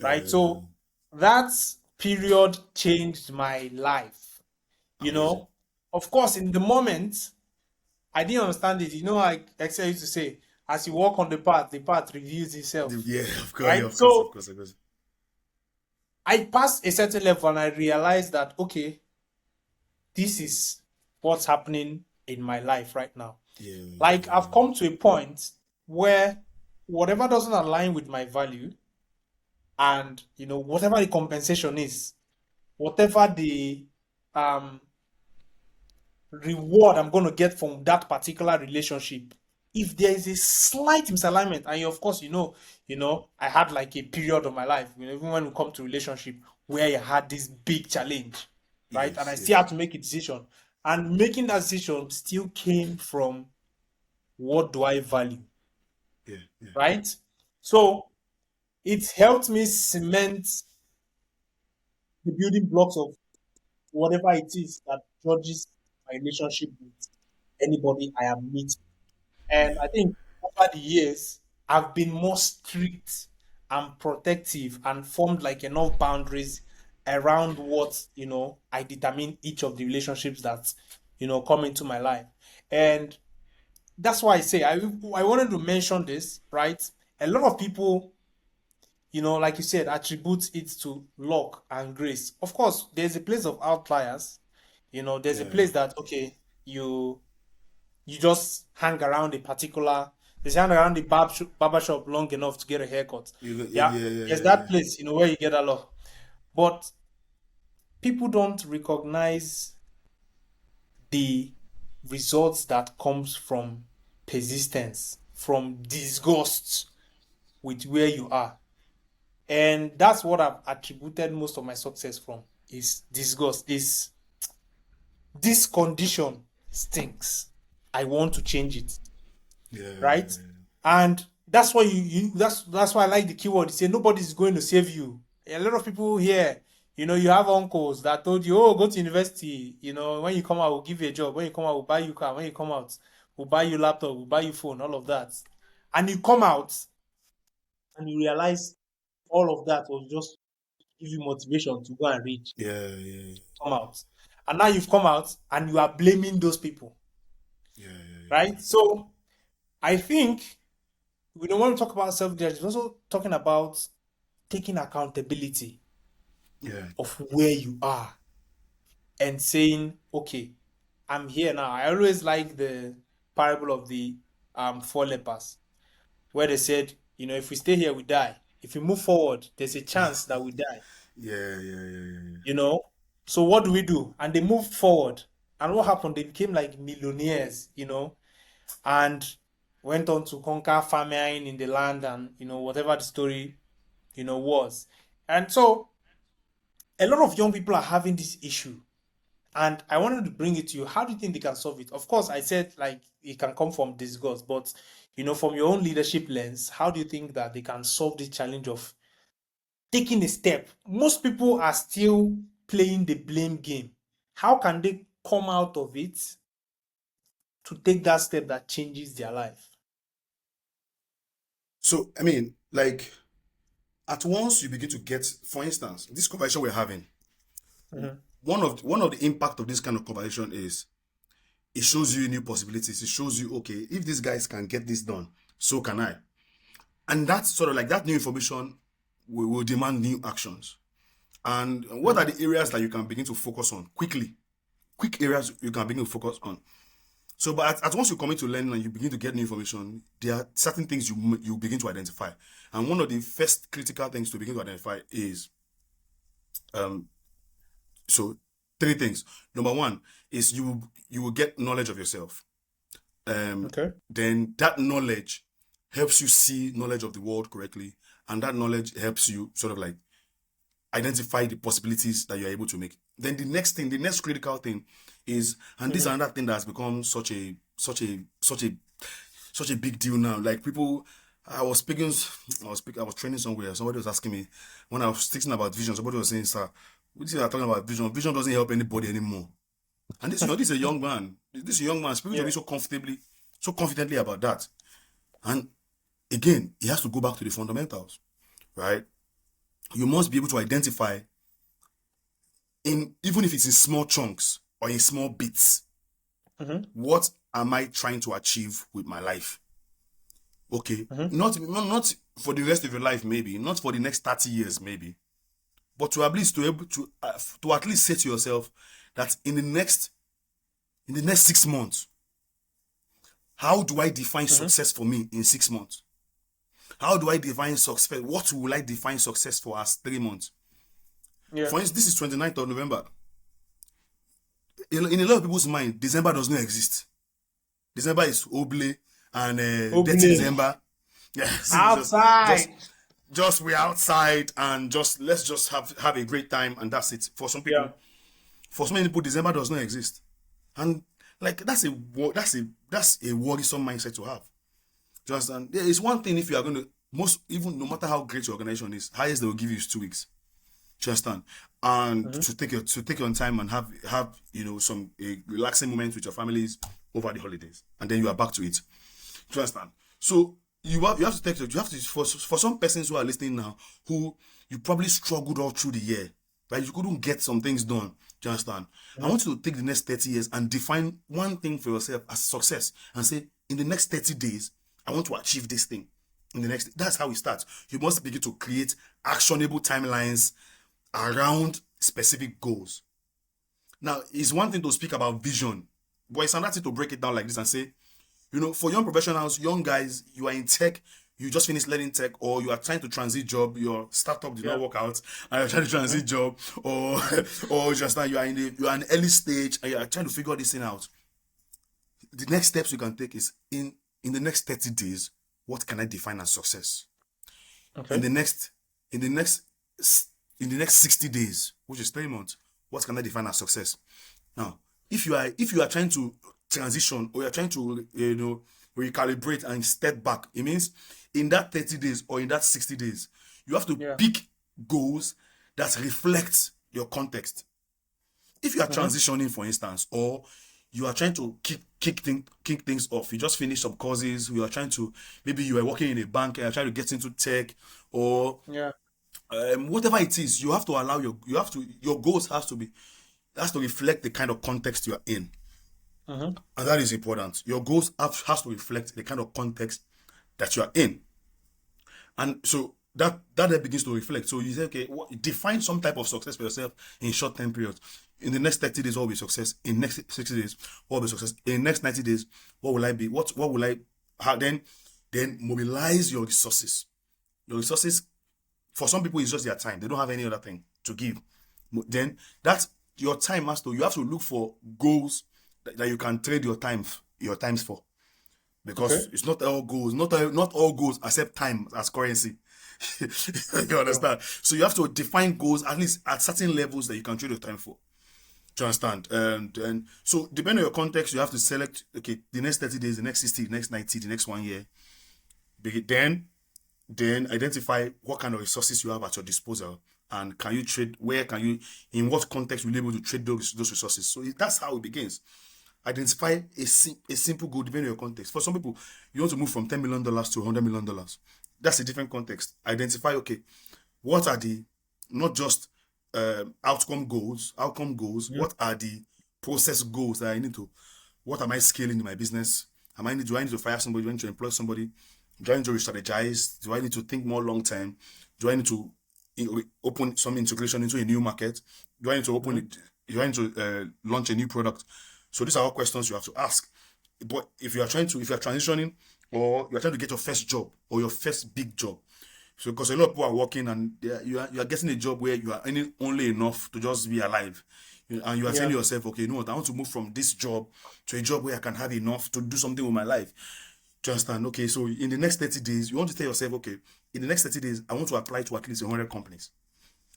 right? yeah. So that period changed my life, you Amazing. know. Of course, in the moment, I didn't understand it. I Excel used to say, as you walk on the path reveals itself, Yeah, of course, yeah, right? of course, of So course, of course. I passed a certain level and I realized that, okay, this is what's happening in my life right now. Like I've Yeah, come to a point where whatever doesn't align with my value and whatever the compensation is, whatever the um reward I'm going to get from that particular relationship, if there is a slight misalignment, and of course, I had like a period of my life, even when we come to relationship, where I had this big challenge, right? And yes, I still yes, had to make a decision. And making that decision still came from what do I value, yeah, yeah, right? So it helped me cement the building blocks of whatever it is that judges my relationship with anybody I am meeting. And yeah, I think over the years, I've been more strict I'm protective and formed like enough boundaries around what, I determine each of the relationships that, come into my life. And that's why I say I wanted to mention this, right? A lot of people, like you said, attribute it to luck and grace. Of course, there's a place of outliers. There's a Yeah. place that, okay, you just hang around a particular, just hang around the barber shop long enough to get a haircut. Yeah, Yeah, yeah, yeah, there's yeah, that yeah. place, where you get a lot. But people don't recognize the results that comes from persistence, from disgust with where you are. And that's what I've attributed most of my success from is disgust. Is this condition stinks. I want to change it. Right? Yeah. And that's why that's why I like the keyword. You say nobody's going to save you. A lot of people here, you have uncles that told you, oh, go to university. When you come out, we'll give you a job. When you come out, we'll buy you car. When you come out, we'll buy you laptop, we'll buy you phone, all of that. And you come out and you realize all of that was just to give you motivation to go and read, Yeah, yeah, come out. And now you've come out and you are blaming those people, yeah, yeah, right? So I think we don't want to talk about self-judgment. We're also talking about taking accountability yeah, of where you are and saying, okay, I'm here now. I always like the parable of the four lepers, where they said, if we stay here, we die. If we move forward, there's a chance that we die. yeah, yeah, yeah, You know? So what do we do? And they moved forward. And what happened? They became like millionaires, and went on to conquer famine in the land and, whatever the story, was. And so a lot of young people are having this issue. And I wanted to bring it to you. How do you think they can solve it? Of course, I said like it can come from disgust, but from your own leadership lens, how do you think that they can solve the challenge of taking a step? Most people are still playing the blame game. How can they come out of it to take that step that changes their life? So, I mean, like, at once you begin to get, for instance, this conversation we're having, Mhm. one of the impact of this kind of conversation is it shows you new possibilities. It shows you, okay, if these guys can get this done, so can I. And that's sort of like that new information will demand new actions. And what are Mhm. the areas that you can begin to focus on quickly? Quick areas you can begin to focus on. So, but at once you commit to learning and you begin to get new information, there are certain things you begin to identify. And one of the first critical things to begin to identify is um so three things. Number one is you will get knowledge of yourself. Okay. Then that knowledge helps you see knowledge of the world correctly, and that knowledge helps you sort of like identify the possibilities that you're able to make. Then the next thing, the next critical thing is, and this is Mhm. another thing that has become such a big deal now. Like people, I was training somewhere. Somebody was asking me when I was teaching about vision. Somebody was saying, "Sir, what is it you're talking about vision? Vision doesn't help anybody anymore." And this is a young man. This is a young man speaking to Yeah. me so confidently about that. And again, he has to go back to the fundamentals, right? You must be able to identify in even if it's in small chunks or in small bits, Mhm. what am I trying to achieve with my life? Okay, Mhm. not for the rest of your life, maybe not for the next 30 years, maybe, but to at least to at least say to yourself that in the next 6 months, how do I define Mhm. success for me in 6 months? How do I define success? What will I define success for as 3 months? Yeah. For instance, this is 29th of November. In a lot of people's mind, December does not exist. December is Oble and Dirty Oble. December. Yes, just Outside. just we're outside and just let's just have a great time and that's it. Yeah. For so many people, December does not exist, and like that's a worrisome mindset to have. Just and there is one thing if you are going to most even no matter how great your organization is, highest they will give you is 2 weeks. Do you understand? And Mhm. to take your time and have some a relaxing moment with your families over the holidays, and then you are back to it. Do you understand? So you have to take you have to for some persons who are listening now who you probably struggled all through the year, right? You couldn't get some things done. Do you understand? I Mhm. want you to take the next 30 years and define one thing for yourself as success and say, in the next 30 days, I want to achieve this thing. In the next, that's how it starts. You must begin to create actionable timelines around specific goals. Now, it's one thing to speak about vision, but it's another thing to break it down like this and say, for young professionals, young guys, you are in tech, you just finished learning tech, or you are trying to transit job, your startup did not Yeah. work out, and you're trying to Mhm. transit job, or or just now you are in early stage and you are trying to figure this thing out. The next steps you can take is in the next 30 days, what can I define as success? In Okay. the next in the next in the next 60 days, which is 3 months, what can I define as success? Now, if you are trying to transition or you're trying to recalibrate and step back, it means in that 30 days or in that 60 days, you have to Yeah. pick goals that reflect your context. If you are Mhm. transitioning, for instance, or you are trying to kick things off, you just finished some courses, you are trying to, maybe you are working in a bank and you're trying to get into tech, or Yeah. whatever it is, you have to allow your goals has to reflect the kind of context you are in. Mhm. And that is important. Your goals has to reflect the kind of context that you are in. And so that then begins to reflect. So you say, okay, define some type of success for yourself in short-term periods. In the next 30 days, what will be success? In next 60 days, what will be success? In the next 90 days, what will I be? What will I how then mobilize your resources. Your resources, for some people, is just their time. They don't have any other thing to give. Then that's your time has to you have to look for goals that you can trade your times for, Okay. because it's not all goals, not all goals accept time as currency. You Sure. understand? So you have to define goals at least at certain levels that you can trade your time for. Do you understand? And so depending on your context, you have to select, okay, the next 30 days, the next 60, the next 90, the next 1 year. Then identify what kind of resources you have at your disposal, and can you trade, where can you, in what context will you be able to trade those resources. So that's how it begins. Identify a simple goal depending on your context. For some people, you want to move from $10 million to $100 million. That's a different context. Identify, okay, what are the, not just outcome goals, Mhm. what are the process goals that I need to, what am I scaling in my business? Do I need to fire somebody? Do I need to employ somebody? Do I need to re-strategize? Do I need to think more long term? Do I need to open some integration into a new market? Do I need to open Mhm. it? Do I need to launch a new product? So these are all questions you have to ask. But if you are transitioning, or you are trying to get your first job or your first big job, so because a lot of people are working and you are getting a job where you are earning only enough to just be alive, and you are telling Yeah. yourself, okay, you know what, I want to move from this job to a job where I can have enough to do something with my life. Do you understand? Okay, so in the next 30 days, you want to tell yourself, okay, in the next 30 days, I want to apply to at least 100 companies.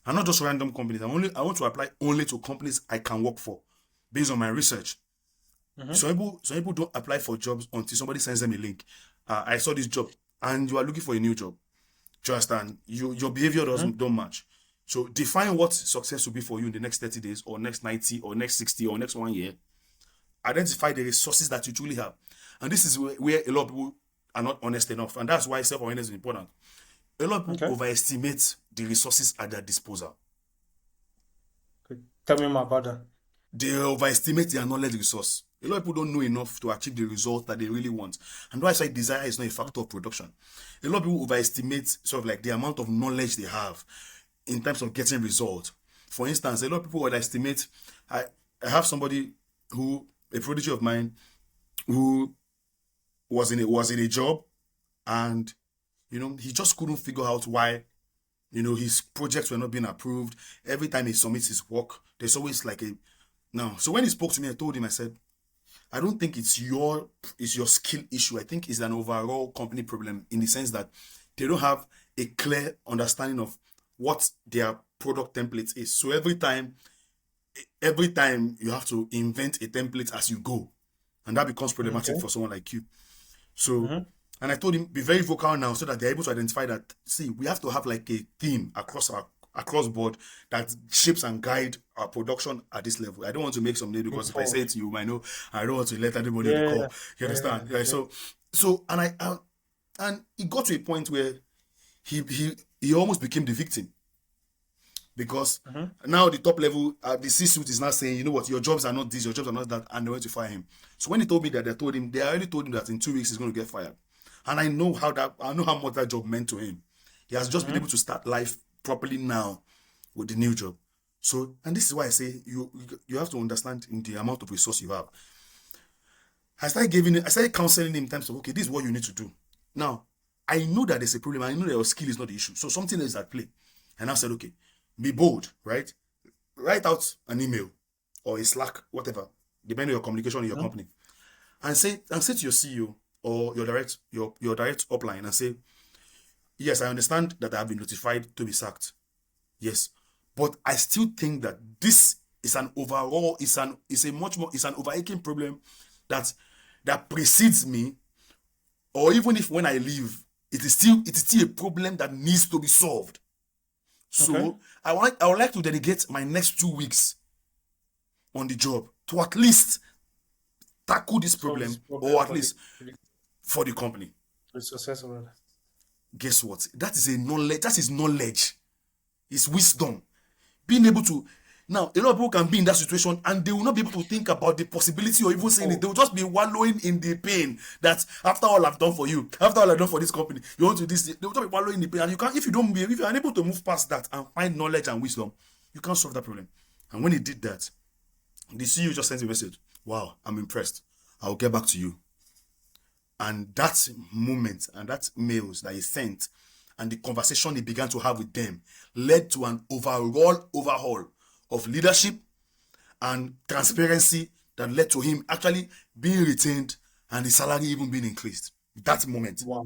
And not just random companies. I want to apply only to companies I can work for based on my research. Mhm. Some people don't apply for jobs until somebody sends them a link. I saw this job, and you are looking for a new job. Do you understand? Your behavior Mhm. don't match. So define what success will be for you in the next 30 days, or next 90, or next 60, or next 1 year. Identify the resources that you truly have. And this is where a lot of people are not honest enough. And that's why self-awareness is important. A lot of people Okay. overestimate the resources at their disposal. Good. Tell me more about that. They overestimate their knowledge resource. A lot of people don't know enough to achieve the result that they really want. And that's why desire is not a factor of production. A lot of people overestimate sort of like the amount of knowledge they have in terms of getting results. For instance, a lot of people underestimate. I, I have somebody a prodigy of mine, who was in a job, and he just couldn't figure out why his projects were not being approved. Every time he submits his work, there's always like a no. So when he spoke to me, I told him, I said, I don't think it's your skill issue. I think it's an overall company problem, in the sense that they don't have a clear understanding of what their product template is. So every time you have to invent a template as you go, and that becomes problematic Okay. for someone like you. So, Mhm. and I told him, be very vocal now, so that they're able to identify that. See, we have to have like a theme across board that shapes and guide our production at this level. I don't want to make some name, Move because if I say forward. it to you, you might know. I don't want to let everybody on the Yeah. call. You Yeah. understand? Yeah. Yeah. So and And it got to a point where he almost became the victim because Mhm. now the top level, the C-suite is now saying, you know what, your jobs are not this, your jobs are not that, and they went to fire him. So when he told me that, they already told him that in 2 weeks he's going to get fired, and I know how much that job meant to him. He has just been able Mhm. to start life properly now with the new job. So, and this is why I say you have to understand in the amount of resource you have. I started counseling him in terms of, okay, this is what you need to do. Now, I know that there's a problem. I know that your skill is not the issue. So something is at play. And I said, okay, be bold, right? Write out an email or a Slack, whatever, depending on your communication in your Mhm. company, and say to your CEO or your direct upline and say, yes, I understand that I have been notified to be sacked. Yes, but I still think that this is an overall, it's a much more, it's an overarching problem that precedes me, or even if when I leave, it is still a problem that needs to be solved. Okay. So I would like to dedicate my next 2 weeks on the job to at least tackle this Solve this problem, problem or at for least for the company. the success of it. Guess what? That is a knowledge. That is knowledge. It's wisdom. Being able to, now a lot of people can be in that situation and they will not be able to think about the possibility or even saying it. They Oh, will just be wallowing in the pain that after all I've done for you, after all I've done for this company, you want to this. They will just be wallowing in the pain, and you can't, if you're unable to move past that and find knowledge and wisdom, you can't solve that problem. And when he did that, the CEO just sent a message. Wow, I'm impressed. I'll get back to you. And that moment and that mails that he sent and the conversation he began to have with them led to an overhaul of leadership and transparency that led to him actually being retained and his salary even being increased. That moment. wow.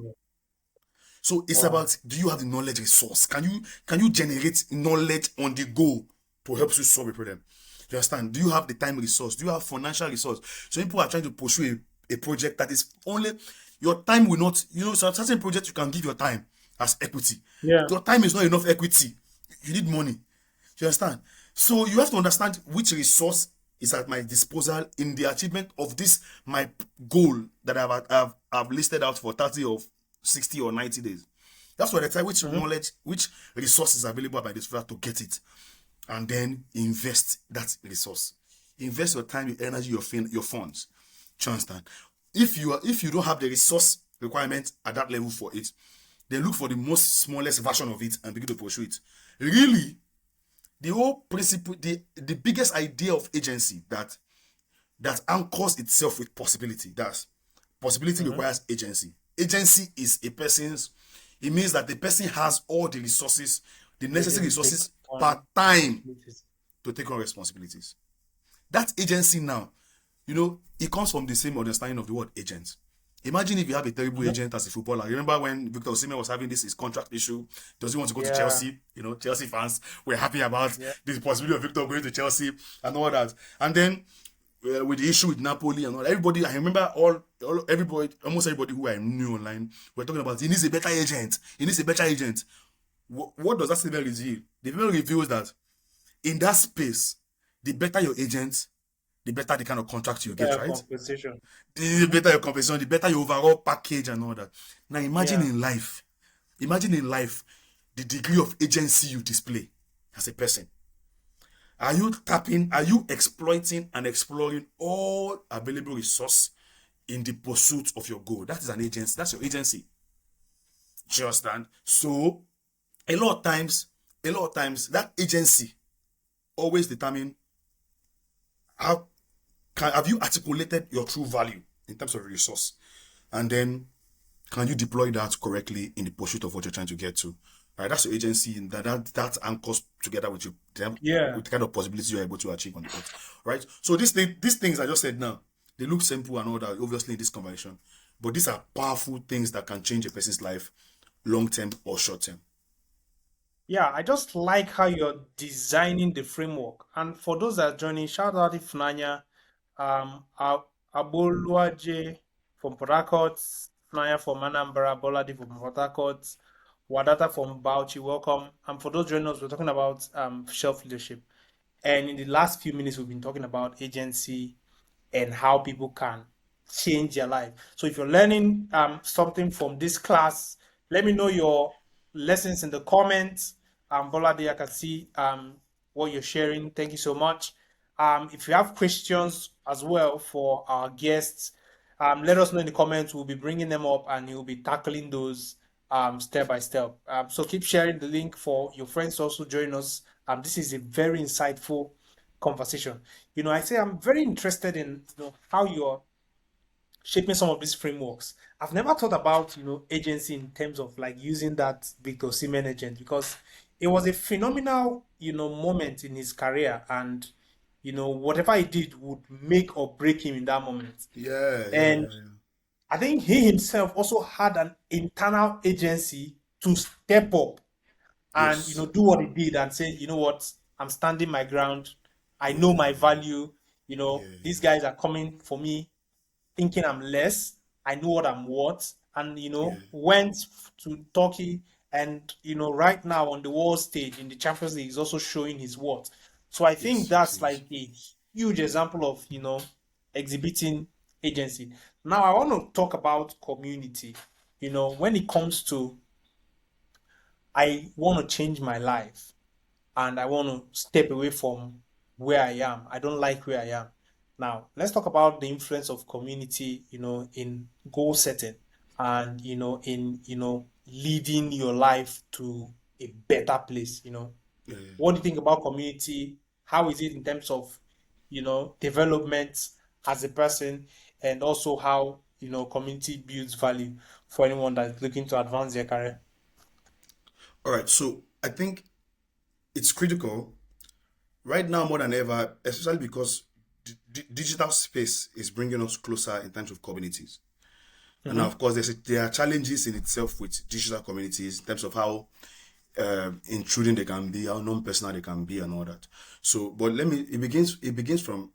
So it's Wow. about, do you have the knowledge resource? Can you generate knowledge on the go to help you solve a problem? You understand? Do you have the time resource? Do you have financial resource? So people are trying to pursue a project that is only, your time will not, some certain projects you can give your time as equity. Yeah. Your time is not enough equity. You need money. You understand? So you have to understand which resource is at my disposal in the achievement of this my goal that I've listed out for 30 or 60 or 90 days. That's why I decide which Mhm. knowledge, which resource is available at my disposal to get it, and then invest that resource. Invest your time, your energy, your funds. Do you understand? If you don't have the resource requirement at that level for it, then look for the most smallest version of it and begin to pursue it. Really, the whole principle, the biggest idea of agency that anchors itself with possibility. That's possibility Mhm. requires agency. Agency is a person's. It means that the person has all the resources, the necessary Needed to take resources per on time responsibilities. to take on responsibilities. That agency now, it comes from the same understanding of the word agent. Imagine if you have a terrible Mhm. agent as a footballer. Remember when Victor Osimhen was having this his contract issue? Does he want to go to Yeah. Chelsea? Chelsea fans were happy about Yeah. the possibility of Victor going to Chelsea and all that. And then with the issue with Napoli and all, everybody, I remember everybody, almost everybody who I knew online were talking about he needs a better agent. He needs a better agent. What does that statement reveal? The statement reveals that in that space, the better your agent, the better the kind of contract you get, right? Compensation. The Mhm. better your compensation, the better your overall package and all that. Now Yeah. imagine in life, the degree of agency you display as a person. Are you exploiting and exploring all available resource in the pursuit of your goal? That is an agency. That's your agency. Do you understand? So a lot of times, that agency always determine how have you articulated your true value in terms of resource, and then can you deploy that correctly in the pursuit of what you're trying to get to? Right, that's your agency, and that anchors together with you Yeah. with the kind of possibilities you're able to achieve on the earth. Right. So these things I just said now, they look simple and all that, obviously in this conversation, but these are powerful things that can change a person's life, long term or short term. Yeah, I just like how you're designing the framework. And for those that are joining, shout out Ifnanya, Aboluaje from Port Harcourt, Ifnanya from Anambra, Boladi from Port Harcourt, Wadata from Bauchi. Welcome. And for those joining us, we're talking about shelf leadership. And in the last few minutes, we've been talking about agency and how people can change their life. So if you're learning something from this class, let me know your lessons in the comments. Bolade, I can see what you're sharing. Thank you so much. If you have questions as well for our guests, let us know in the comments. We'll be bringing them up and you'll be tackling those step by step. So keep sharing the link for your friends to also join us. This is a very insightful conversation. I say I'm very interested in how you're shaping some of these frameworks. I've never thought about agency in terms of like using that Victor Osimhen agent, because it was a phenomenal moment in his career, and whatever he did would make or break him in that moment. Yeah, yeah, And I think he himself also had an internal agency to step up and yes, do what he did and say, what, I'm standing my ground. I know my value. These yeah, guys are coming for me thinking I'm less. I know what I'm worth, and yeah, went to Turkey, and right now on the world stage in the Champions League is also showing his worth. So I think yes, yes, that's yes. like a huge example of exhibiting agency. Now I want to talk about community. When it comes to, I want to change my life and I want to step away from where I am. I don't like where I am. Now, let's talk about the influence of community, in goal setting and, in, leading your life to a better place. Yeah. What do you think about community? How is it in terms of, development as a person, and also how, community builds value for anyone that's looking to advance their career? All right, so I think it's critical right now more than ever, especially because digital space is bringing us closer in terms of communities. And now, Mm-hmm. of course, there are challenges in itself with digital communities in terms of how intruding they can be, how non-personal they can be, and all that. So, but it begins from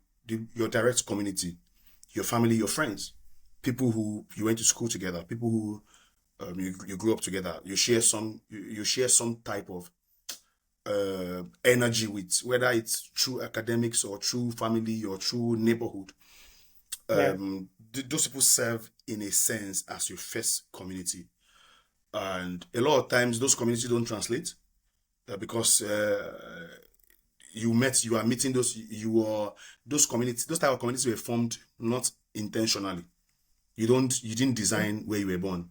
your direct community, your family, your friends, people who you went to school together, people who you grew up together. You share some type of energy with, whether it's through academics or through family or through neighborhood. Yeah. Those people serve in a sense as your first community, and a lot of times those communities don't translate because you are meeting those communities, those type of communities were formed not intentionally. You didn't design where you were born.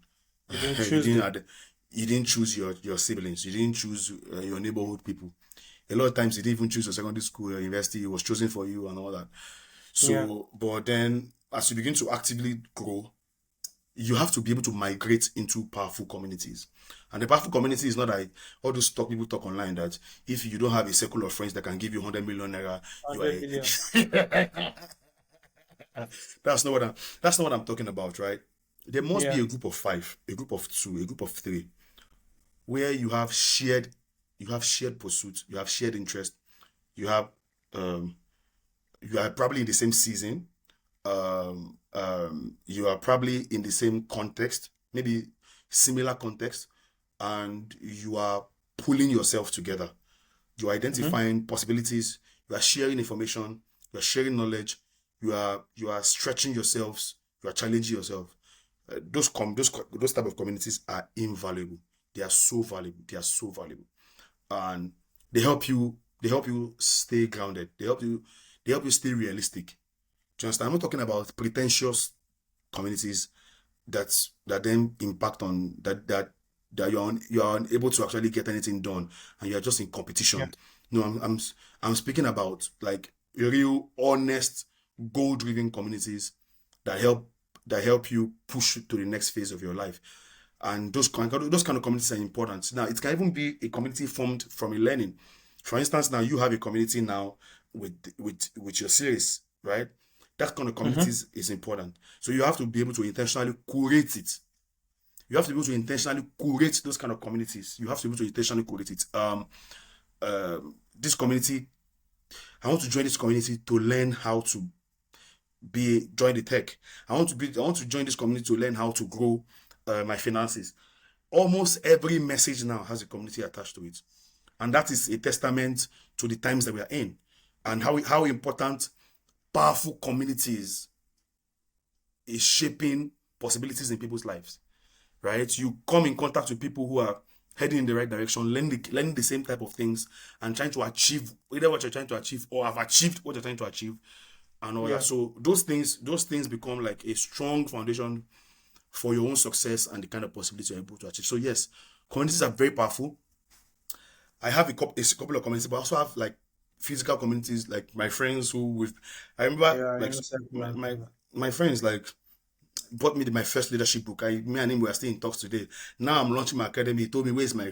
You didn't you choose didn't them. ad- you didn't choose your siblings. You didn't choose your neighborhood people. A lot of times you didn't even choose your secondary school or university. It was chosen for you and all that. Yeah. So, but then as you begin to actively grow, you have to be able to migrate into powerful communities. And the powerful community is not like all those talk people talk online that if you don't have a circle of friends that can give you 100 million naira, you are 100 million. that's not what I'm talking about, right? There must be Yeah. a group of five, a group of two, a group of three, where you have shared pursuits, you have shared interest, you have um you are probably in the same season, you are probably in the same context, maybe similar context, and you are pulling yourself together. You are Mm-hmm. identifying possibilities. You are sharing information. You are sharing knowledge. You are stretching yourselves. You are challenging yourself. Those type of communities are invaluable. They are so valuable. They are so valuable, and they help you. They help you stay grounded. They help you stay realistic. Do you understand? I'm not talking about pretentious communities that then impact on that you're unable to actually get anything done and you're just in Yeah. competition. No, I'm speaking about like real, honest, goal-driven communities that help that help you push to the next phase of your life. And those kind of communities are important. Now, it can even be a community formed from a learning. For instance, now you have a community now with your series, right? That kind of Mm-hmm. communities is important. So you have to be able to intentionally curate it. You have to be able to intentionally curate those kind of communities. You have to be able to intentionally curate it. This community, I want to join this community to learn how to join the tech. I want to join this community to learn how to grow my finances. Almost every message now has a community attached to it, and that is a testament to the times that we are in, and how important powerful communities is shaping possibilities in people's lives, right? You come in contact with people who are heading in the right direction, learning the same type of things, and trying to achieve either what you're trying to achieve or have achieved what you're trying to achieve, and all that. Yeah. So those things become like a strong foundation for your own success and the kind of possibilities you're able to achieve. So yes, communities are very powerful. I have a couple of communities, but I also have like physical communities, like my friends who with. I remember Yeah, like innocent my man. my, my friends like bought me my first leadership book. Me and him were still in talks today. Now I'm launching my academy. He told me where's my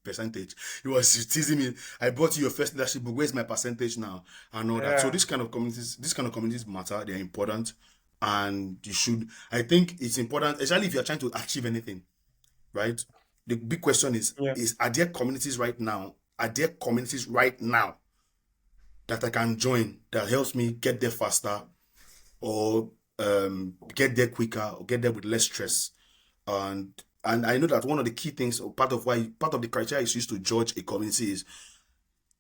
percentage. He was teasing me. I bought you your first leadership book. Where's my percentage now? And all that. So Yeah. these kind of communities matter. They're important, and you should. I think it's important, especially if you're trying to achieve anything, right? The big question Yeah. is are there communities right now? Are there communities right now that I can join that helps me get there faster or get there quicker or get there with less stress? And I know that one of the key things or part of the criteria is used to judge a community is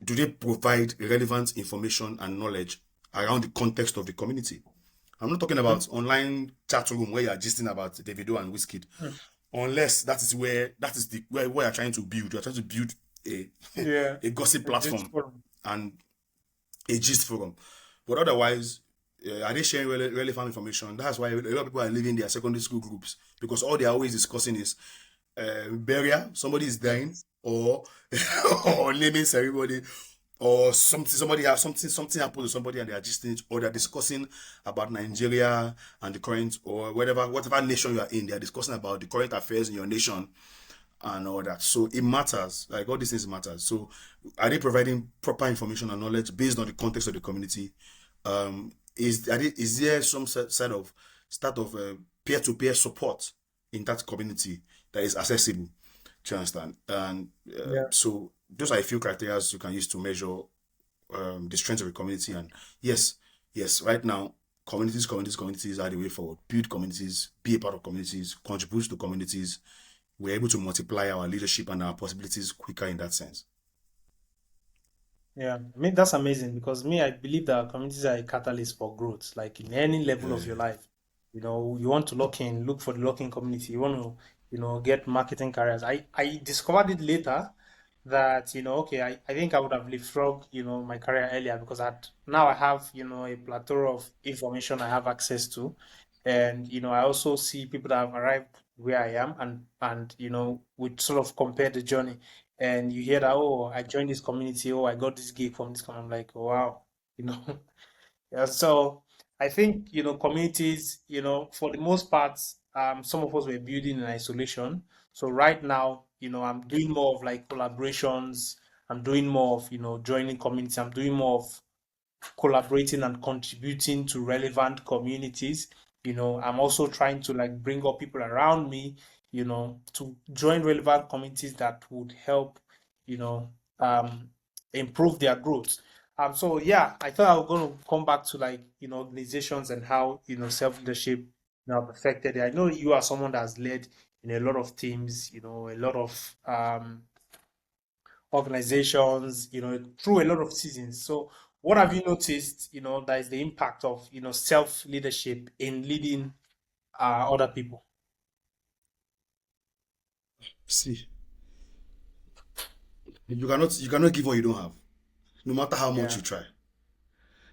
do they provide relevant information and knowledge around the context of the community. I'm not talking Mm, about online chat room where you're gisting about Davido and Wizkid, mm. unless that is the where you're trying to build. You're trying to build a Yeah. a gossip It's just platform for and a gist forum. But otherwise, are they sharing relevant information? That's why a lot of people are leaving their secondary school groups because all they're always discussing is burial, somebody is dying, or or naming ceremony, or something happened to somebody and they are just or they're discussing about Nigeria and the current or whatever nation you are in. They are discussing about the current affairs in your nation and all that. So it matters. Like all these things matters. So are they providing proper information and knowledge based on the context of the community? Is there some sort of start of peer-to-peer support in that community that is accessible? Do you understand? And yeah. so those are a few criteria you can use to measure the strength of a community. And yes, yes, right now, communities are the way forward. Build communities, be a part of communities, contribute to communities. We're able to multiply our leadership and our possibilities quicker in that sense. Yeah, I mean that's amazing because me, I believe that communities are a catalyst for growth. Like in any level of your Yeah. life, you want to look for the lock-in community. You want to, get marketing careers. I discovered it later that, okay, I think I would have leapfrogged, my career earlier because now I have, a plethora of information I have access to, and I also see people that have arrived where I am, and we sort of compare the journey and you hear that, oh, I joined this community, oh, I got this gig from this community. I'm like, oh, wow, you know. Yeah, so I think, communities, for the most part, some of us were building in isolation. So right now, I'm doing more of like collaborations. I'm doing more of, joining communities. I'm doing more of collaborating and contributing to relevant communities. I'm also trying to like bring up people around me, to join relevant communities that would help, you know, um, improve their growth. So yeah, I thought I was going to come back to like, organizations and how, self-leadership, have affected it. I know you are someone that has led in a lot of teams, a lot of organizations, through a lot of seasons. So what have you noticed, that is the impact of, self-leadership in leading other people? See, you cannot give what you don't have, no matter how much Yeah, you try.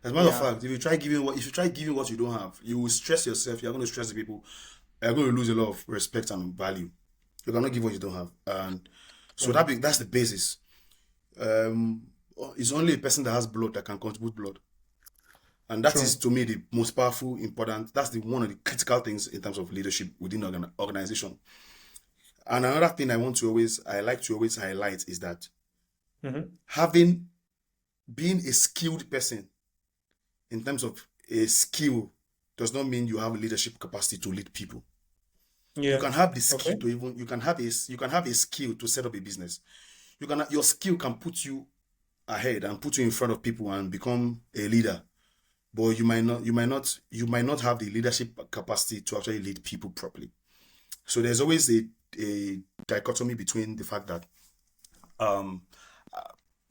As a matter of yeah, fact, if you try giving what you don't have, you will stress yourself. You're going to stress the people. You're going to lose a lot of respect and value. You cannot give what you don't have, and so yeah, that's the basis. Um, it's only a person that has blood that can contribute blood, and that is true. to me the most powerful, important. That's the one of the critical things in terms of leadership within organization. And another thing I like to always highlight is that Hmm. having being a skilled person in terms of a skill does not mean you have leadership capacity to lead people. You Yeah. can have the Okay. skill to even you can have a skill to set up a business. Your skill can put you ahead and put you in front of people and become a leader. But you might not have the leadership capacity to actually lead people properly. So there's always a dichotomy between the fact that um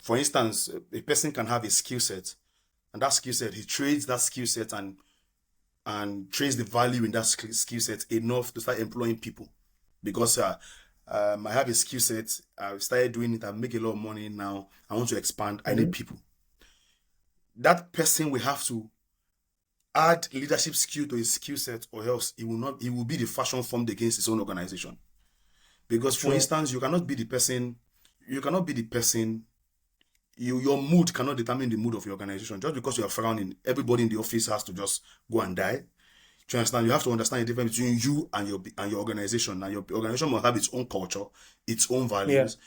for instance, a person can have a skill set, and that skill set, he trades that skill set and and trace the value in that skill set enough to start employing people. Because I have a skill set, I've started doing it, I make a lot of money now. I want to expand, I need Mm-hmm. people. That person will have to add leadership skill to his skill set, or else he will be the fashion formed against his own organization. Because for True. instance, you cannot be the person, your mood cannot determine the mood of your organization. Just because you are frowning, everybody in the office has to just go and die. Do you understand? You have to understand the difference between you and your organization. Now your organization must have its own culture, its own Yeah. values.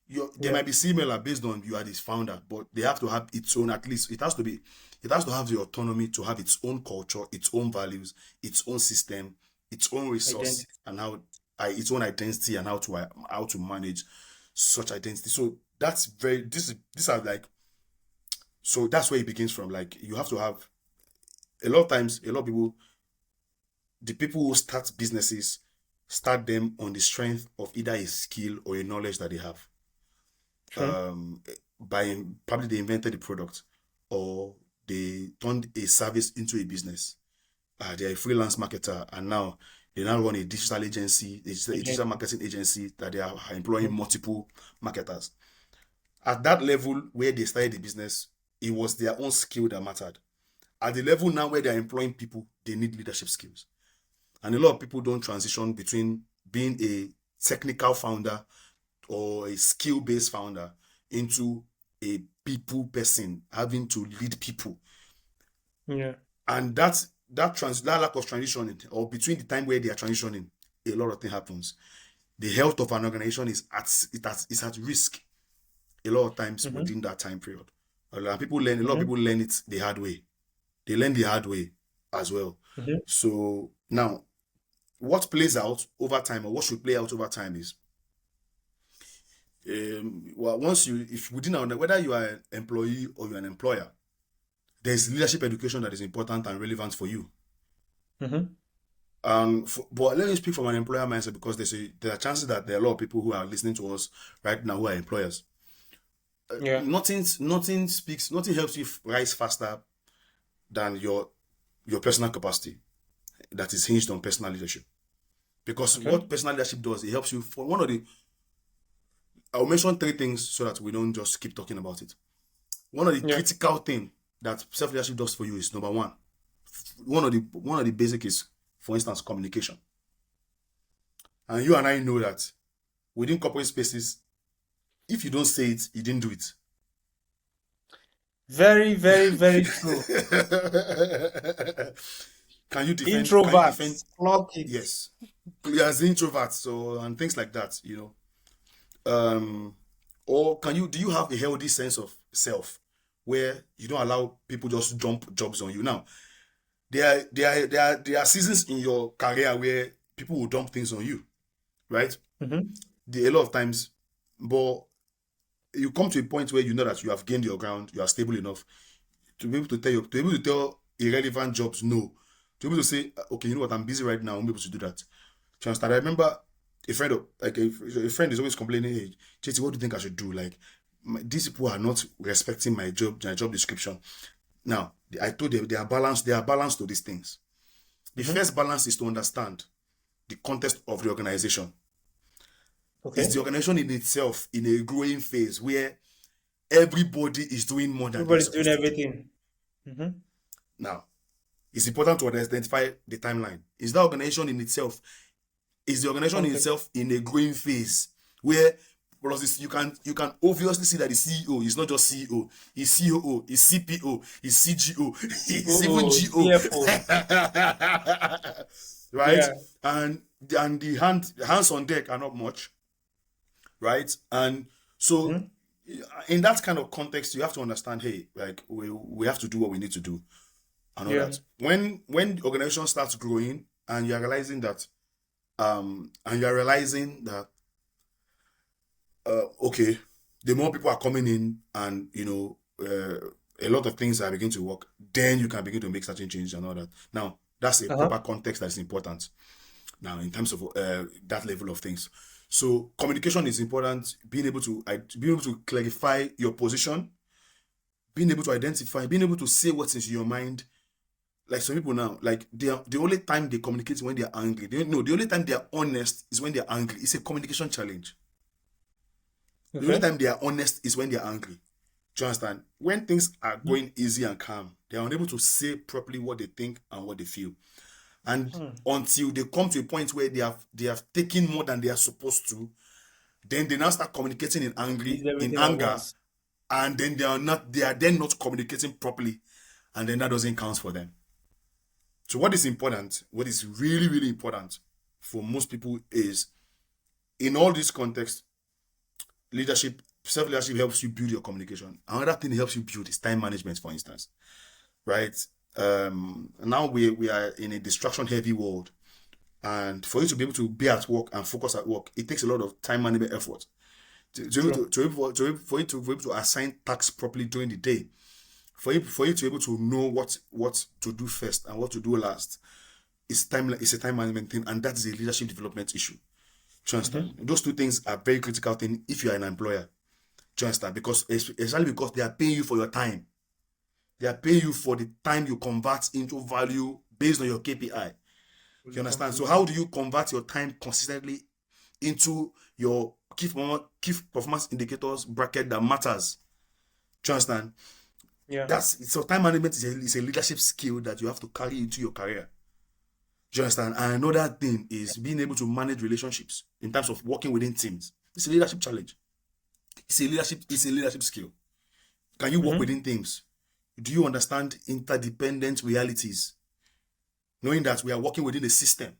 They Yeah. might be similar based on you are this founder, but they have to have its own, at least it has to have the autonomy to have its own culture, its own values, its own system, its own resource, Identity. and its own identity, and how to manage such identity. So that's very these are like, so that's where it begins from. Like, you have to have, a lot of times, a lot of people, the people who start businesses, start them on the strength of either a skill or a knowledge that they have. True. um by Probably they invented the product, or they turned a service into a business. They're a freelance marketer, and now they now run a digital agency, a digital Agency. marketing agency, that they are employing Mm-hmm. multiple marketers. At that level where they started the business, it was their own skill that mattered. At the level now where they're employing people, they need leadership skills. And a lot of people don't transition between being a technical founder or a skill-based founder into a people person, having to lead people. Yeah. And that lack of transitioning, or between the time where they are transitioning, a lot of things happens. The health of an organization is at risk a lot of times Mm-hmm. within that time period. A lot of Mm-hmm. people learn it the hard way. They learn the hard way as well. Mm-hmm. So now, what plays out over time, or what should play out over time, is, well, if within whether you are an employee or you're an employer, there's leadership education that is important and relevant for you. Mm-hmm. But let me speak from an employer mindset, because there are chances that there are a lot of people who are listening to us right now who are employers. Yeah. Nothing helps you rise faster than your personal capacity that is hinged on personal leadership. Because Okay. what personal leadership does, it helps you for I'll mention three things so that we don't just keep talking about it. One of the Yeah. critical thing that self leadership does for you is, number one. One of the basic is, for instance, communication. And you and I know that within corporate spaces, if you don't say it, you didn't do it. Very, very, very true. Can you defend? Introverts, clock it. Yes. As introverts, so, and things like that, or do you have a healthy sense of self where you don't allow people just jump jobs on you? Now, there are seasons in your career where people will dump things on you, right? Mm-hmm. A lot of times, but you come to a point where you know that you have gained your ground, you are stable enough to be able to be able to tell irrelevant jobs no, to be able to say, okay, you know what, I'm busy right now, I'm able to do that. Do you understand? I remember a friend is always complaining, hey, JT, what do you think I should do? Like, these people are not respecting my job description. Now, I told them they are balanced to these things. The Mm-hmm. first balance is to understand the context of the organization. Is Okay. the organization in itself in a growing phase where everybody is doing more than they're Everybody's doing supposed to do? everything. Mm-hmm. Now, it's important to identify the timeline. Is the organization in Context. itself in a growing phase where, plus this, you can obviously see that the CEO is not just CEO, he's COO, he's CPO, he's CGO, he's even COO, GO. CFO. Right? Yeah. And the hands on deck are not much, right? And so, Mm-hmm. in that kind of context, you have to understand, hey, like, we have to do what we need to do, and all Yeah. that. When the organization starts growing, and you're realizing that okay, the more people are coming in, and a lot of things are beginning to work, then you can begin to make certain changes and all that. Now, that's a Uh-huh. proper context that's important now in terms of that level of things. So communication is important. Being able to clarify your position, being able to identify, being able to say what's in your mind, like some people now, like they are, the only time they communicate is when they are angry. They no, the only time they are honest is when they are angry. It's a communication challenge. The only Okay. time they are honest is when they are angry. Do you understand? When things are Mhm. going easy and calm, they are unable to say properly what they think and what they feel. And Hmm. until they come to a point where they have taken more than they are supposed to, then they now start communicating Release in everything at anger, once. and then they are then not communicating properly, and then that doesn't count for them. So what is important, what is really, really important for most people is, in all this context, leadership, self-leadership helps you build your communication. Another thing it helps you build is time management, for instance, right? Now we are in a distraction heavy world, and for you to be able to be at work and focus at work, it takes a lot of time management effort. True. For you to be able to assign tasks properly during the day, for you to be able to know what to do first and what to do last, it's a time management thing, and that is a leadership development issue. Do you understand? Hmm. Those two things are very critical thing if you are an employer. Do you understand? Because especially because they are paying you for your time. They are paying you for the time you convert into value based on your KPI. With You the understand? company. So how do you convert your time consistently into your key performance indicators bracket that matters? Do you understand? Yeah. That's so time management is a leadership skill that you have to carry into your career. Do you understand? And another thing is being able to manage relationships in terms of working within teams. It's a leadership challenge. It's a leadership skill. Can you work Hmm. within teams? Do you understand interdependent realities? Knowing that we are working within a system,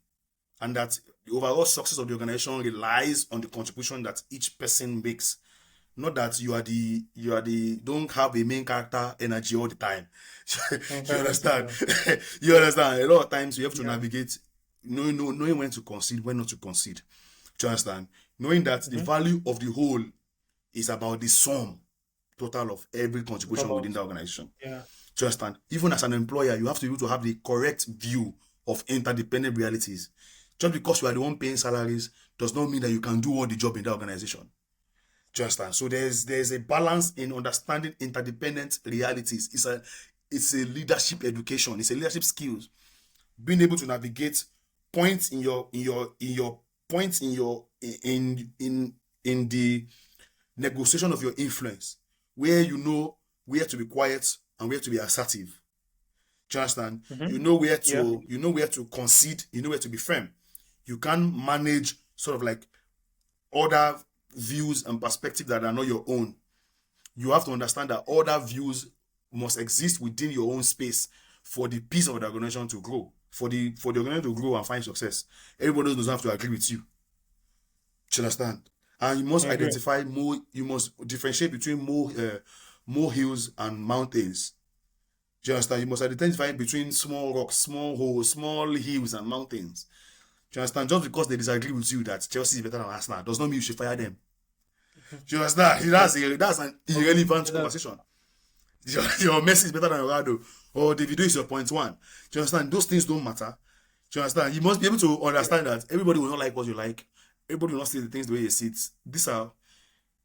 and that the overall success of the organization relies on the contribution that each person makes. Not that you don't have a main character energy all the time. You Entirely. understand? Yeah. You understand? A lot of times you have to Yeah. navigate knowing when to concede, when not to concede. Do you understand? Knowing that the Hmm. value of the whole is about the sum total of every contribution Total. within the organization. Yeah. Do you understand? Even as an employer, you have to be able to have the correct view of interdependent realities. Just because you are the one paying salaries does not mean that you can do all the job in the organization. Do you understand? So there's a balance in understanding interdependent realities. It's a leadership education. It's a leadership skills. Being able to navigate points in your points in the negotiation of your influence, where you know where to be quiet and where to be assertive. Do you understand? Hmm. Yeah. You know where to concede, you know where to be firm. You can manage sort of like other views and perspectives that are not your own. You have to understand that other views must exist within your own space for the piece of the organization to grow. For the organization to grow and find success. Everybody doesn't have to agree with you. Do you understand? And you I must agree. identify more. You must differentiate between more hills and mountains. Do you understand? You must identify between small rocks, small holes, small hills and mountains. Do you understand? Just because they disagree with you that Chelsea is better than Arsenal does not mean you should fire them. Do you understand? True. That's an Okay. irrelevant Yeah, that's conversation. Your Messi is better than Ronaldo, or Davido is your point one. Do you understand? Those things don't matter. Do you understand? You must be able to yeah. understand that everybody will not like what you like. Everybody will not see the things the way you see it. These are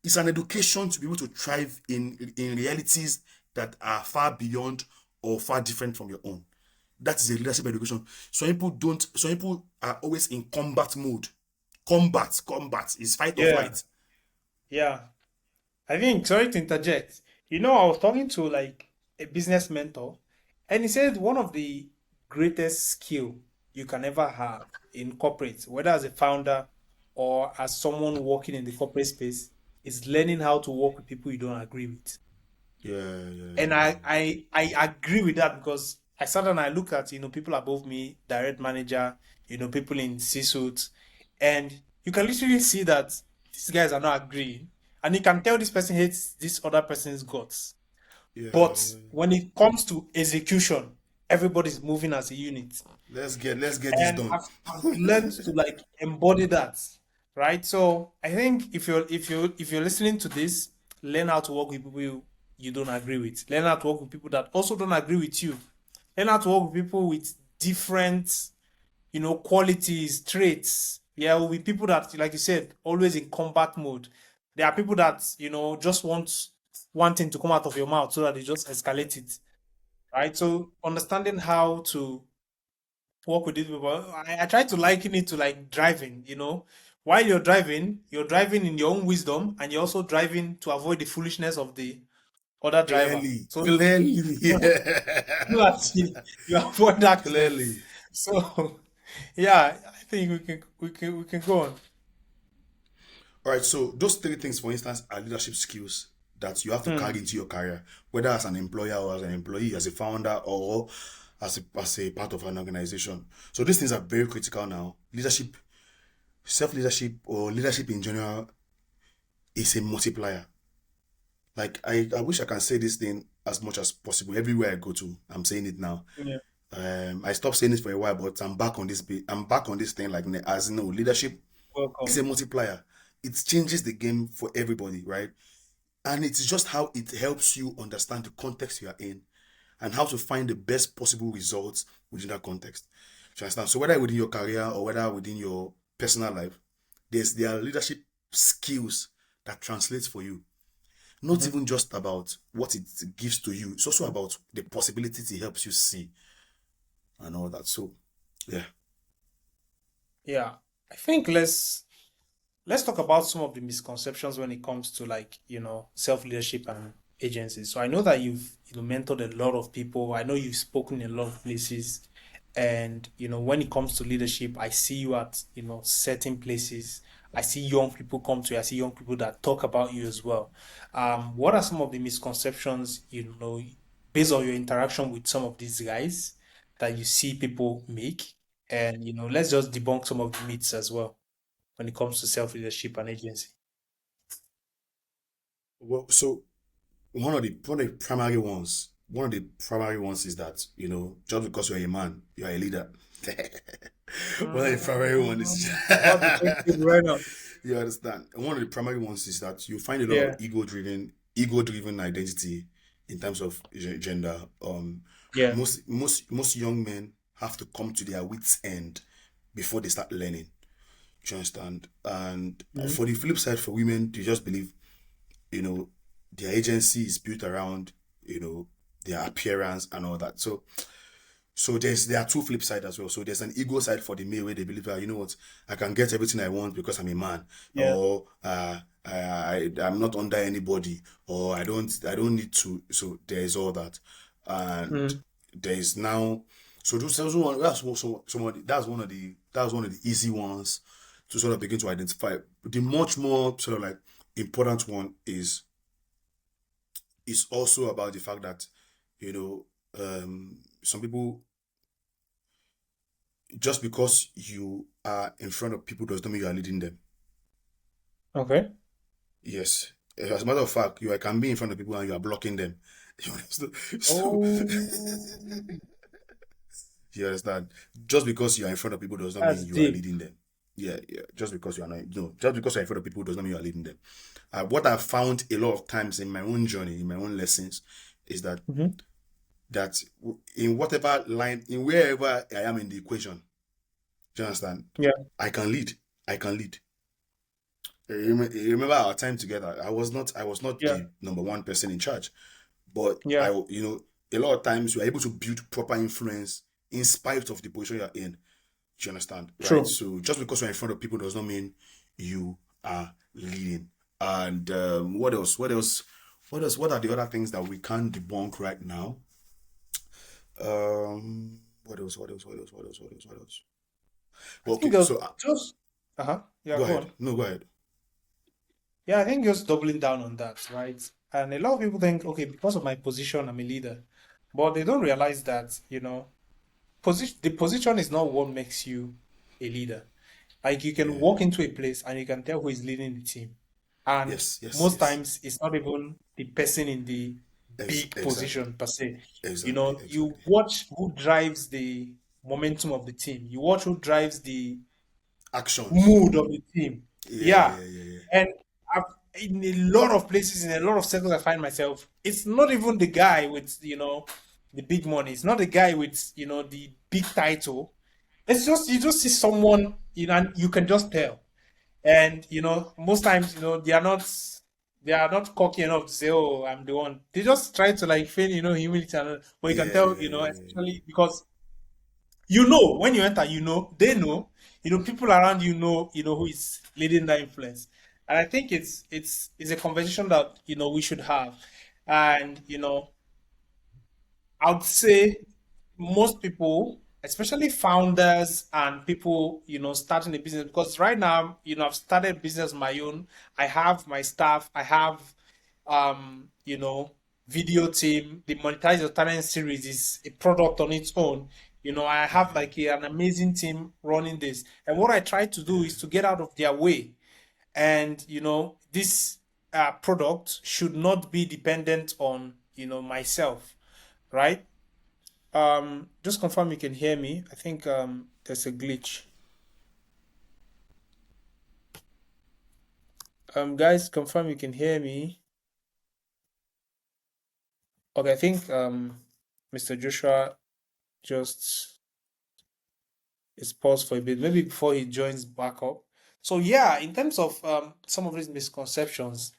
It's an education to be able to thrive in realities that are far beyond or far different from your own. That is a leadership education. Some people are always in combat mode. Combat is fight or Yeah. flight. Yeah. I think, sorry to interject. I was talking to like a business mentor, and he said one of the greatest skill you can ever have in corporate, whether as a founder or as someone working in the corporate space, is learning how to work with people you don't agree with. Yeah, yeah, And yeah. I agree with that because I sat and I look at, people above me, direct manager, people in C-suits, and you can literally see that these guys are not agreeing. And you can tell this person hates this other person's guts. Yeah, But yeah. when it comes to execution, everybody's moving as a unit. Let's get this And done. I've learned to like embody that, right? So I think if you're listening to this, learn how to work with people you don't agree with. Learn how to work with people that also don't agree with you. Learn how to work with people with different, qualities, traits. Yeah, will be people that, like you said, always in combat mode. There are people that, just want one thing to come out of your mouth so that they just escalate it. right? So understanding how to work with these people, I try to liken it to like driving, you know. While you're driving in your own wisdom, and you're also driving to avoid the foolishness of the other driver. Clearly, So clearly, you actually you avoid accidents. clearly. So yeah, I think we can go on. All right, so those three things, for instance, are leadership skills that you have to Hmm. carry into your career, whether as an employer or as an employee, as a founder, or as a part of an organization. So these things are very critical now. Leadership, self-leadership, or leadership in general is a multiplier. Like I wish I can say this thing as much as possible everywhere I go to. I'm saying it now. Yeah. I stopped saying this for a while, but I'm back on this thing. Like as you know, leadership is a Welcome. multiplier. It changes the game for everybody, right? And it's just how it helps you understand the context you are in and how to find the best possible results within that context. Do you understand? So whether within your career or whether within your personal life, there are leadership skills that translates for you. Not Mhm. even just about what it gives to you. It's also about the possibilities it helps you see and all that. So yeah. Yeah, I think let's talk about some of the misconceptions when it comes to like, self leadership and agencies. So I know that you've mentored a lot of people. I know you've spoken in a lot of places, and when it comes to leadership, I see you at certain places. I see young people come to you. I see young people that talk about you as well. What are some of the misconceptions based on your interaction with some of these guys that you see people make? And let's just debunk some of the myths as well when it comes to self leadership and agency. Well, so one of the primary ones is that, just because you're a man, you're a leader. One of the primary ones is About to check it right now. you understand. And one of the primary ones is that you find a lot of Yeah, ego driven identity in terms of gender. yeah. Most young men have to come to their wits end before they start learning. Do you understand? And Mhm. for the flip side, for women, they just believe, you know, their agency is built around, you know, their appearance and all that. So there are two flip side as well. So there's an ego side for the male where they believe that, you know what, I can get everything I want because I'm a man, Yeah. or I'm not under anybody, or I don't need to. So there is all that, and Mm. there is now. So those one that's one of the easy ones to sort of begin to identify. The much more sort of like important one is also about the fact that, you know, some people, just because you are in front of people does not mean you are leading them. Okay. Yes. As a matter of fact, you can be in front of people and you are blocking them. You understand? So, Oh, you understand? Just because you are in front of people does not that's mean you are deep. leading them. Yeah, yeah. Just because you are not, no, just because you're in front of people does not mean you are leading them. What I've found a lot of times in my own journey, in my own lessons, is Hmm. that in whatever line, in wherever I am in the equation, do you understand? Yeah. I can lead. I can lead. You remember our time together. I was not Yeah. the number one person in charge, but Yeah. a lot of times you are able to build proper influence in spite of the position you're in. Do you understand? Right? True. So just because you're in front of people does not mean you are leading. And what else? What else? What else? What are the other things that we can't debunk right now? What else? What else? What else? What else? What else? What else? I Well, think okay, so just yeah, go go ahead. on. No, go ahead. Yeah, I think just doubling down on that, right? And a lot of people think, okay, because of my position, I'm a leader. But they don't realize that, the position is not what makes you a leader. Like you can Yeah. walk into a place and you can tell who is leading the team. And Yes. Yes. most Yes. times it's not even the person in the big Exactly. position per se. Exactly. You Exactly. watch who drives the momentum of the team. You watch who drives the Actions. mood of the team. Yeah. Yeah. Yeah. Yeah. Yeah. And I've, in a lot of places, in a lot of circles, I find myself, it's not even the guy with, the big money. It's not the guy with, the big title. It's just, you just see someone, and you can just tell. And, most times, they are not. They are not cocky enough to say, "Oh, I'm the one." They just try to like feign, humility, but you can tell, Yeah. especially because when you enter, they know, people around who is leading that influence, and I think it's a conversation that we should have, and I would say most people, especially founders and people, starting a business, because right now, I've started business of my own. I have my staff. I have, video team. The Monetize Your Talent series is a product on its own. I have Okay. like an amazing team running this. And what I try to do is to get out of their way. And, this product should not be dependent on, myself, right? Just confirm you can hear me. I think there's a glitch. Guys, confirm you can hear me. Okay, I think Mr. Joshua just is paused for a bit, maybe before he joins back up. So yeah, in terms of some of these misconceptions,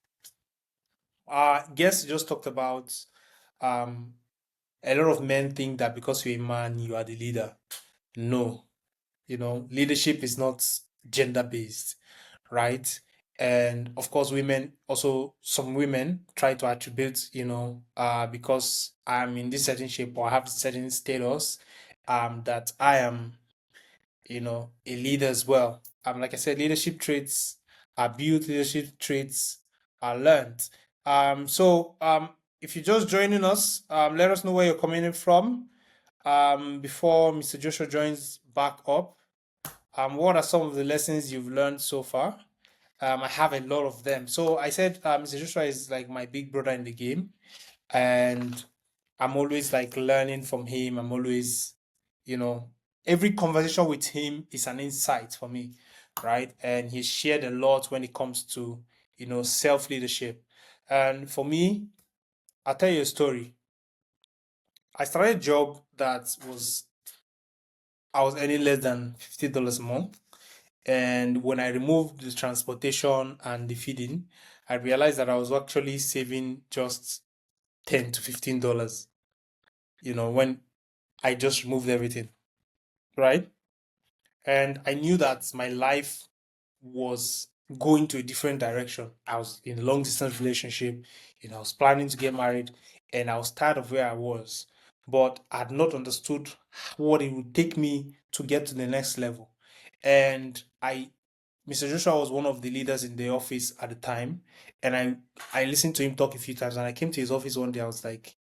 guest just talked about um a lot of men think that because you're a man, you are the leader. No, leadership is not gender based, right? And of course, some women try to attribute, because I'm in this certain shape or have certain status, that I am, a leader as well. Like I said, leadership traits are built, leadership traits are learned. So if you're just joining us, let us know where you're coming in from. Before Mr. Joshua joins back up, what are some of the lessons you've learned so far? I have a lot of them. So I said, Mr. Joshua is like my big brother in the game, and I'm always like learning from him. I'm always, you know, every conversation with him is an insight for me, right? And he shared a lot when it comes to, self leadership. And for me, I'll tell you a story. I started a job that I was earning less than $50 a month. And when I removed the transportation and the feeding, I realized that I was actually saving just $10 to $15, when I just removed everything, right? And I knew that my life was going to a different direction. I was in a long distance relationship, I was planning to get married, and I was tired of where I was. But I had not understood what it would take me to get to the next level. And Mr. Joshua was one of the leaders in the office at the time, and I listened to him talk a few times. And I came to his office one day. I was like,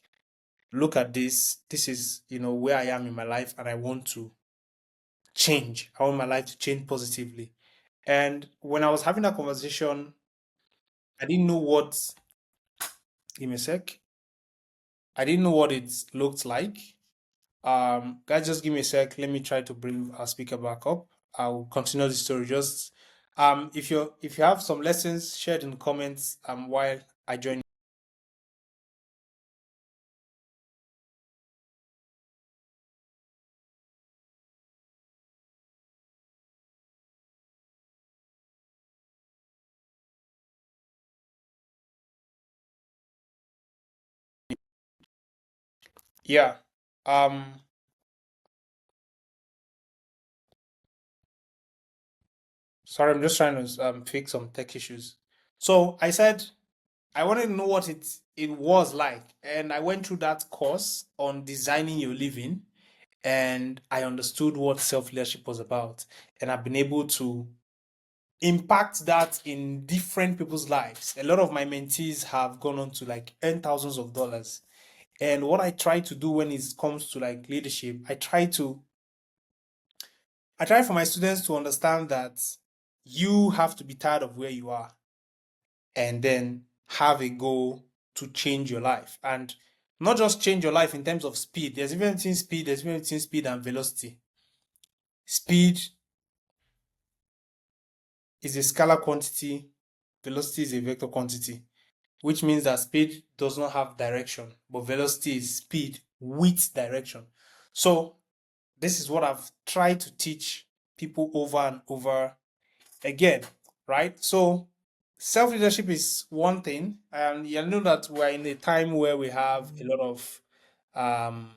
"Look at this. This is where I am in my life, and I want to change. I want my life to change positively." And when I was having that conversation, I didn't know what. Give me a sec. I didn't know what it looked like. Guys, just give me a sec. Let me try to bring our speaker back up. I'll continue the story. Just if you have some lessons, share it in the comments. While I join. Yeah. Um. Sorry, I'm just trying to fix some tech issues. So I said I wanted to know what it was like, and I went through that course on designing your living, and I understood what self leadership was about, and I've been able to impact that in different people's lives. A lot of my mentees have gone on to like earn thousands of dollars. And what I try to do when it comes to like leadership, I try for my students to understand that you have to be tired of where you are and then have a goal to change your life. And not just change your life in terms of speed. There's even between speed and velocity. Speed is a scalar quantity, velocity is a vector quantity, which means that speed does not have direction, but velocity is speed with direction. So this is what I've tried to teach people over and over again, right? So self-leadership is one thing, and you know that we're in a time where we have a lot of um,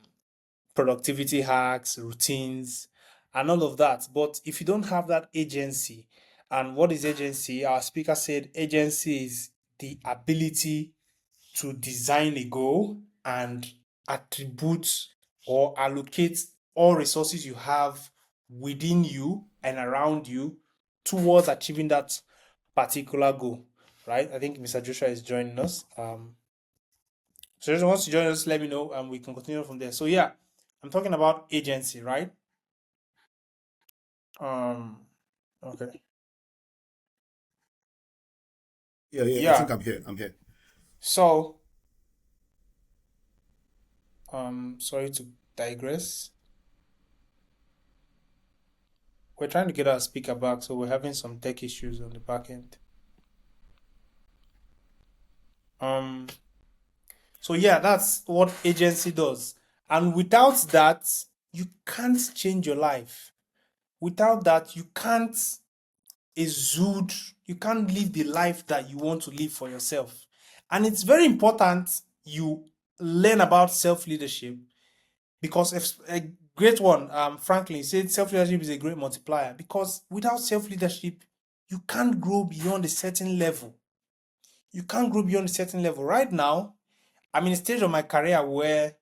productivity hacks, routines, and all of that. But if you don't have that agency, and what is agency? Our speaker said agency is the ability to design a goal and attribute or allocate all resources you have within you and around you towards achieving that particular goal, right? I think Mr. Joshua is joining us. So if wants to join us, let me know and we can continue from there. So yeah, I'm talking about agency, right? Um, okay. Yeah, I Yeah. think I'm here. I'm here. So, sorry to digress. We're trying to get our speaker back, so we're having some tech issues on the back end. Um, so yeah, that's what agency does. And without that, you can't change your life. Without that, you can't exude, you can't live the life that you want to live for yourself. And it's very important you learn about self-leadership because if a great one, Franklin said self-leadership is a great multiplier because without self-leadership, you can't grow beyond a certain level. You can't grow beyond a certain level. Right now, I'm in a stage of my career where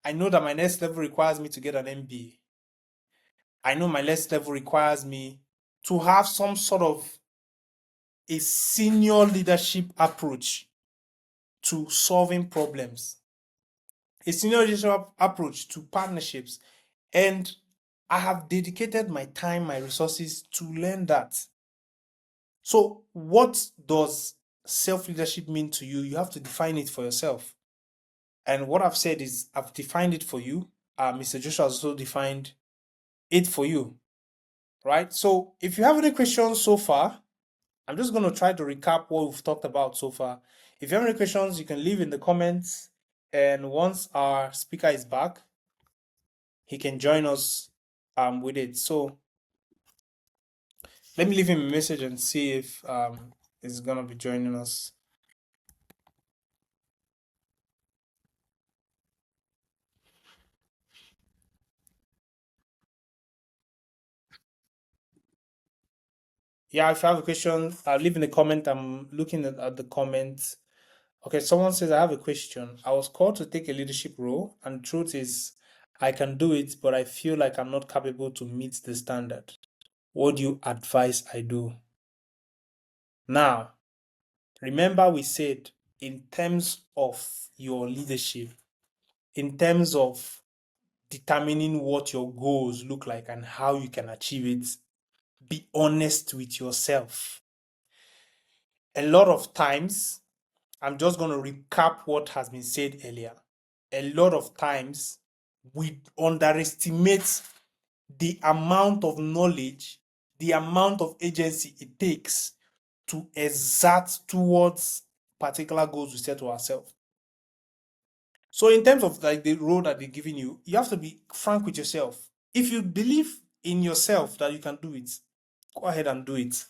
I know that my next level requires me to get an MBA. I know my next level requires me to have some sort of a senior leadership approach to solving problems, a senior leadership approach to partnerships. And I have dedicated my time, my resources to learn that. So, what does self leadership mean to you? You have to define it for yourself. And what I've said is, I've defined it for you. Mr. Joshua has also defined it for you, right? So, if you have any questions so far, I'm just going to try to recap what we've talked about so far. If you have any questions, you can leave in the comments. And once our speaker is back, he can join us with it. So let me leave him a message and see if he's going to be joining us. Yeah, if you have a question, leave in the comment. I'm looking at the comments. Okay, someone says, I have a question. I was called to take a leadership role, and the truth is, I can do it, but I feel like I'm not capable to meet the standard. What do you advise I do? Now, remember we said in terms of your leadership, in terms of determining what your goals look like and how you can achieve it, be honest with yourself. A lot of times, I'm just going to recap what has been said earlier. A lot of times, we underestimate the amount of knowledge, the amount of agency it takes to exert towards particular goals we set to ourselves. So, in terms of like the role that they're giving you, you have to be frank with yourself. If you believe in yourself that you can do it, go ahead and do it.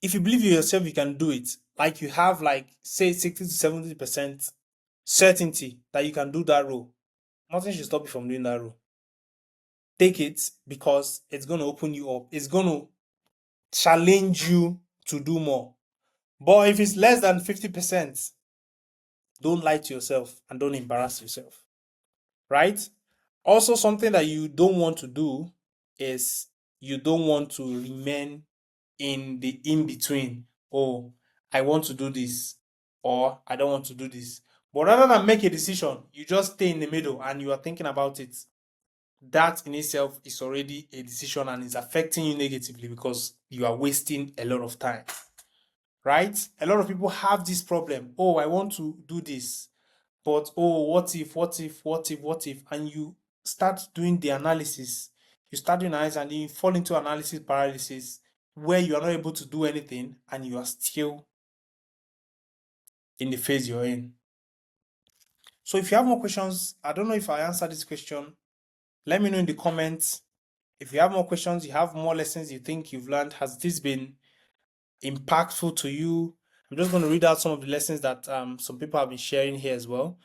If you believe in yourself, you can do it. Like you have like say 60 to 70% certainty that you can do that role. Nothing should stop you from doing that role. Take it because it's going to open you up. It's going to challenge you to do more. But if it's less than 50%, don't lie to yourself and don't embarrass yourself. Right? Also, something that you don't want to do is you don't want to remain in the in between. Oh, I want to do this, or I don't want to do this. But rather than make a decision, you just stay in the middle and you are thinking about it. That in itself is already a decision and is affecting you negatively because you are wasting a lot of time. Right? A lot of people have this problem. Oh, I want to do this, but oh, what if, what if, what if, what if? And you start doing the analysis. You start doing analysis and you fall into analysis paralysis where you are not able to do anything and you are still in the phase you're in. So if you have more questions, I don't know if I answered this question. Let me know in the comments. If you have more questions, you have more lessons you think you've learned, has this been impactful to you. I'm just going to read out some of the lessons that some people have been sharing here as well.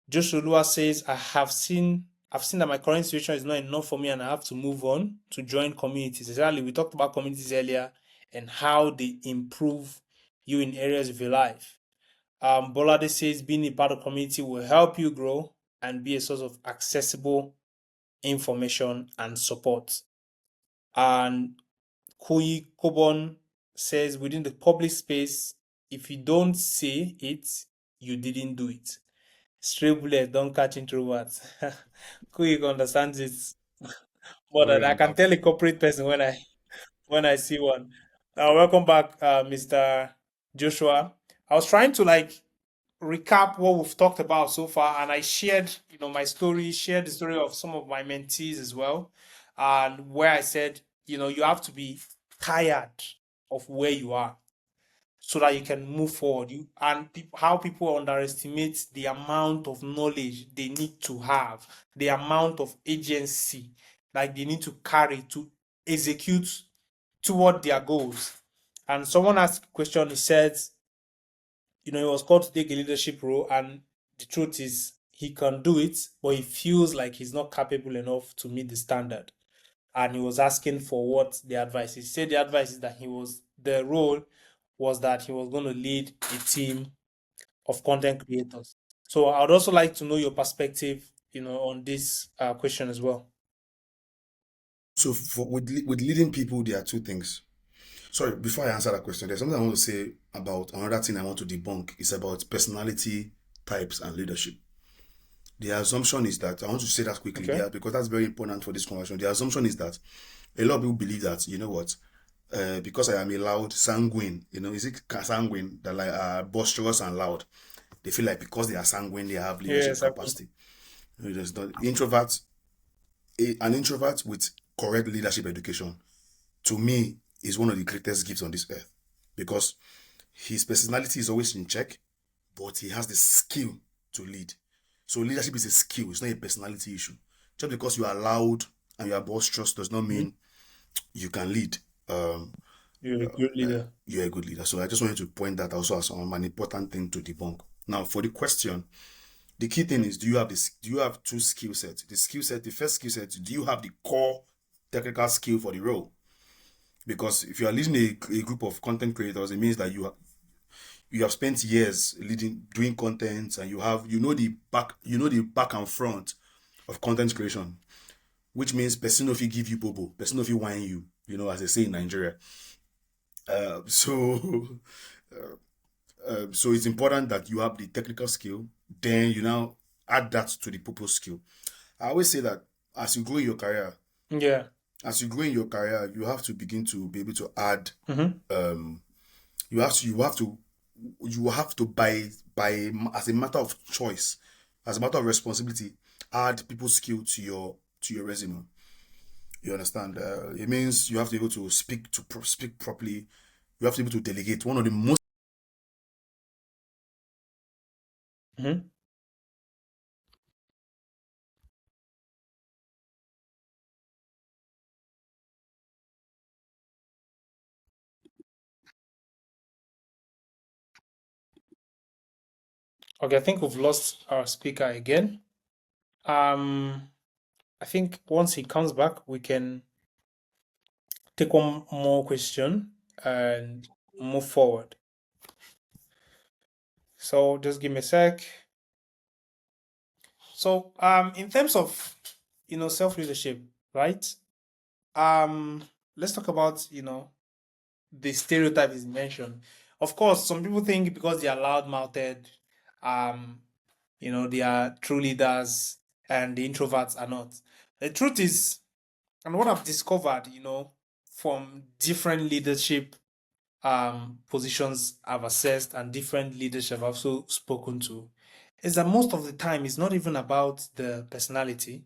Joshua says, I've seen that my current situation is not enough for me and I have to move on to join communities. Exactly. We talked about communities earlier and how they improve you in areas of your life. Bolade says being a part of community will help you grow and be a source of accessible information and support. And Koyi Kobon says within the public space, if you don't say it, you didn't do it. Stray bullets don't catch introverts. Quick understands it more than Very I can impactful. tell a corporate person when I see one. Welcome back, Mr. Joshua. I was trying to like recap what we've talked about so far, and I shared, my story, shared the story of some of my mentees as well, and where I said, you have to be tired of where you are so that you can move forward. How people underestimate the amount of knowledge they need to have, the amount of agency like they need to carry to execute toward their goals. And someone asked a question, he said, he was called to take a leadership role, and the truth is he can do it, but he feels like he's not capable enough to meet the standard. And he was asking for what the advice is. He said the advice is that the role was that he was going to lead a team of content creators. So I would also like to know your perspective, on this question as well. So with leading people, there are two things. Sorry, before I answer that question, there's something I want to say about another thing I want to debunk. It's about personality types and leadership. The assumption is that I want to say that quickly, Okay. yeah, because that's very important for this conversation. The assumption is that a lot of people believe that, because I am a loud, sanguine, is it sanguine that like are boisterous and loud? They feel like because they are sanguine, they have leadership Yes, I mean, capacity. There's not introvert, an introvert with correct leadership education, to me, is one of the greatest gifts on this earth because his personality is always in check, but he has the skill to lead. So leadership is a skill; it's not a personality issue. Just because you are loud and you are boisterous does not mhm, mean you can lead. Um, you're a good leader. you're a good leader. So I just wanted to point that also as an important thing to debunk. Now, for the question, the key thing is: do you have this? Do you have two skill sets? The first skill set, do you have the core technical skill for the role? Because if you are leading a group of content creators, it means that you have spent years leading doing content and the back and front of content creation, which means person if you give you bobo, person if you whine you, as they say in Nigeria. Uh, so so it's important that you have the technical skill, then you now add that to the purpose skill. I always say that as you grow in your career, Yeah. you have to begin to be able to add Hmm. um you have to by as a matter of choice, as a matter of responsibility, add people's skill to your resume. You understand? It means you have to be able to speak properly. You have to be able to delegate. One of the most Hmm. Okay, I think we've lost our speaker again. Um, I think once he comes back, we can take one more question and move forward. So just give me a sec. So in terms of self-leadership, right? Um let's talk about the stereotype is mentioned. Of course, some people think because they are loud-mouthed, um, they are true leaders and the introverts are not. The truth is, and what I've discovered, from different leadership positions I've assessed and different leadership I've also spoken to, is that most of the time it's not even about the personality.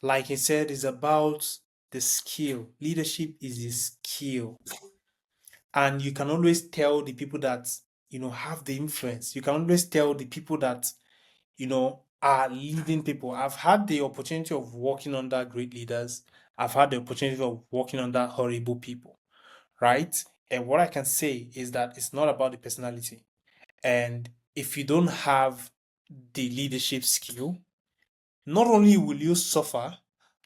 Like he said, it's about the skill. Leadership is a skill. And you can always tell the people that, have the influence. You can always tell the people that, are leading people. I've had the opportunity of working under great leaders. I've had the opportunity of working under horrible people. right? And what I can say is that it's not about the personality. And if you don't have the leadership skill, not only will you suffer,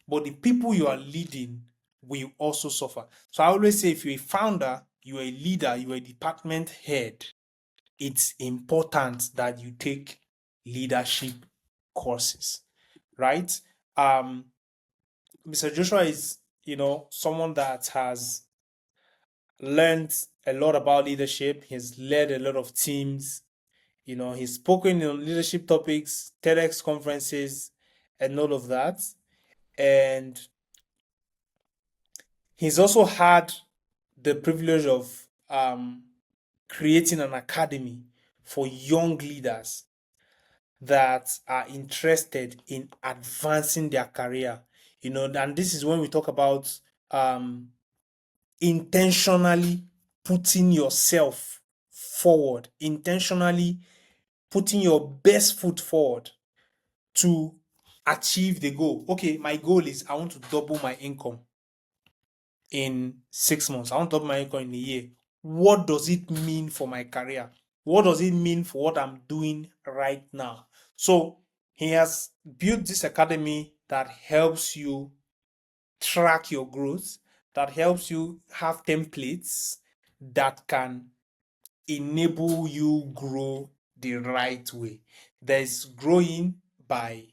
but the people you are leading will also suffer. So I always say if you're a founder, you're a leader, you're a department head, it's important that you take leadership courses, right? Mr. Joshua is, someone that has learned a lot about leadership. He's led a lot of teams. He's spoken on leadership topics, TEDx conferences, and all of that. And he's also had the privilege of creating an academy for young leaders that are interested in advancing their career. And this is when we talk about um, intentionally putting yourself forward, intentionally putting your best foot forward to achieve the goal. Okay, my goal is I want to double my income in 6 months. I want to double my income in a year. What does it mean for my career? What does it mean for what I'm doing right now? So he has built this academy that helps you track your growth, that helps you have templates that can enable you grow the right way. There's growing by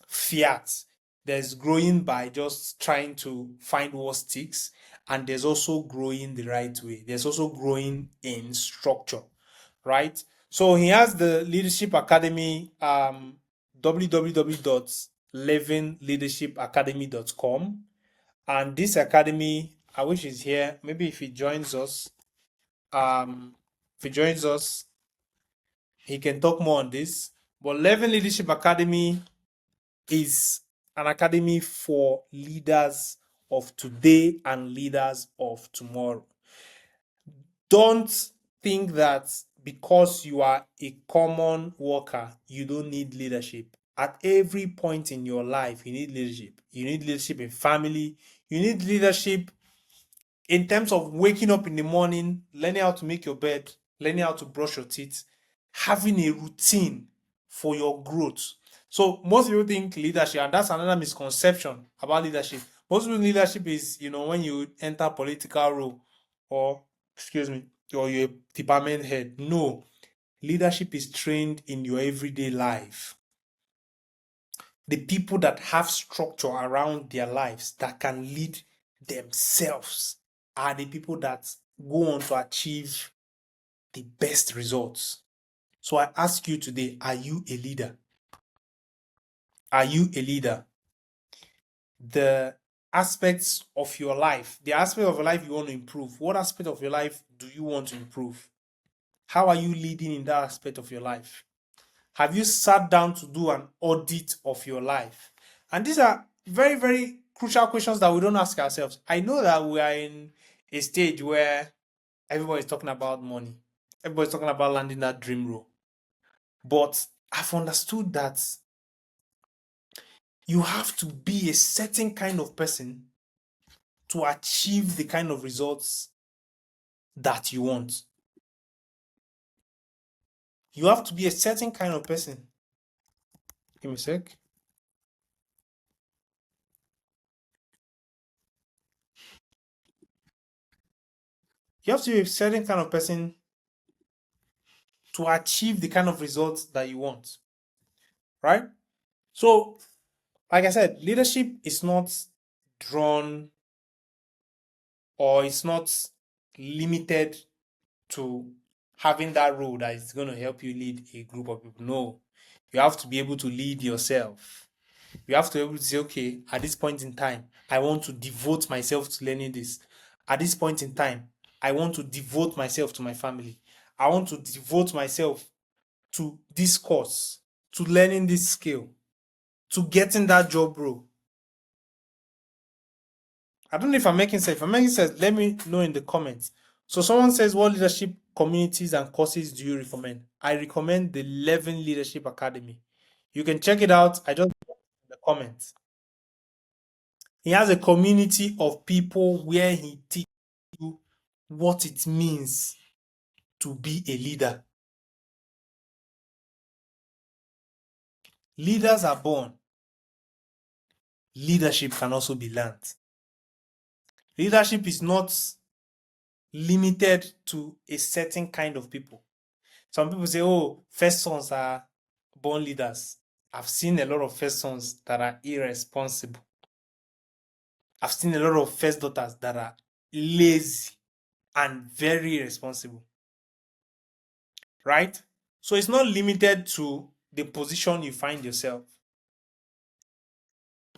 fiat. There's growing by just trying to find what sticks, and there's also growing the right way. There's also growing in structure, right? So he has the Leadership Academy, www.levinleadershipacademy.com. And this academy, I wish he's here. Maybe if he joins us, um, he can talk more on this. But Levin Leadership Academy is an academy for leaders of today and leaders of tomorrow. Don't think that because you are a common worker, you don't need leadership. At every point in your life, you need leadership. You need leadership in family. You need leadership in terms of waking up in the morning, learning how to make your bed, learning how to brush your teeth, having a routine for your growth. So most people think leadership, and that's another misconception about leadership. Most people think leadership is, when you enter political role or, excuse me, or you're a department head. No, leadership is trained in your everyday life. The people that have structure around their lives that can lead themselves are the people that go on to achieve the best results. So I ask you today, are you a leader? Are you a leader? The aspects of your life, the aspect of your life you want to improve, what aspect of your life do you want to improve? How are you leading in that aspect of your life? Have you sat down to do an audit of your life? And these are very, very crucial questions that we don't ask ourselves. I know that we are in a stage where everybody's talking about money. Everybody's talking about landing that dream role. But I've understood that you have to be a certain kind of person to achieve the kind of results that you want. You have to be a certain kind of person. Give me a sec. You have to be a certain kind of person to achieve the kind of results that you want. Right? So, like I said, leadership is not drawn or it's not limited to having that role that is going to help you lead a group of people. No, you have to be able to lead yourself. You have to be able to say, okay, at this point in time, I want to devote myself to learning this. At this point in time, I want to devote myself to my family. I want to devote myself to this course, to learning this skill, to getting that job role. I don't know if I'm making sense. If I'm making sense, let me know in the comments. So someone says, what leadership communities and courses do you recommend? I recommend the Levin Leadership Academy. You can check it out. I just put it in the comments. He has a community of people where he teaches you what it means to be a leader. Leaders are born. Leadership can also be learned. Leadership is not limited to a certain kind of people. Some people say, oh, first sons are born leaders. I've seen a lot of first sons that are irresponsible. I've seen a lot of first daughters that are lazy and very irresponsible. Right? So it's not limited to the position you find yourself.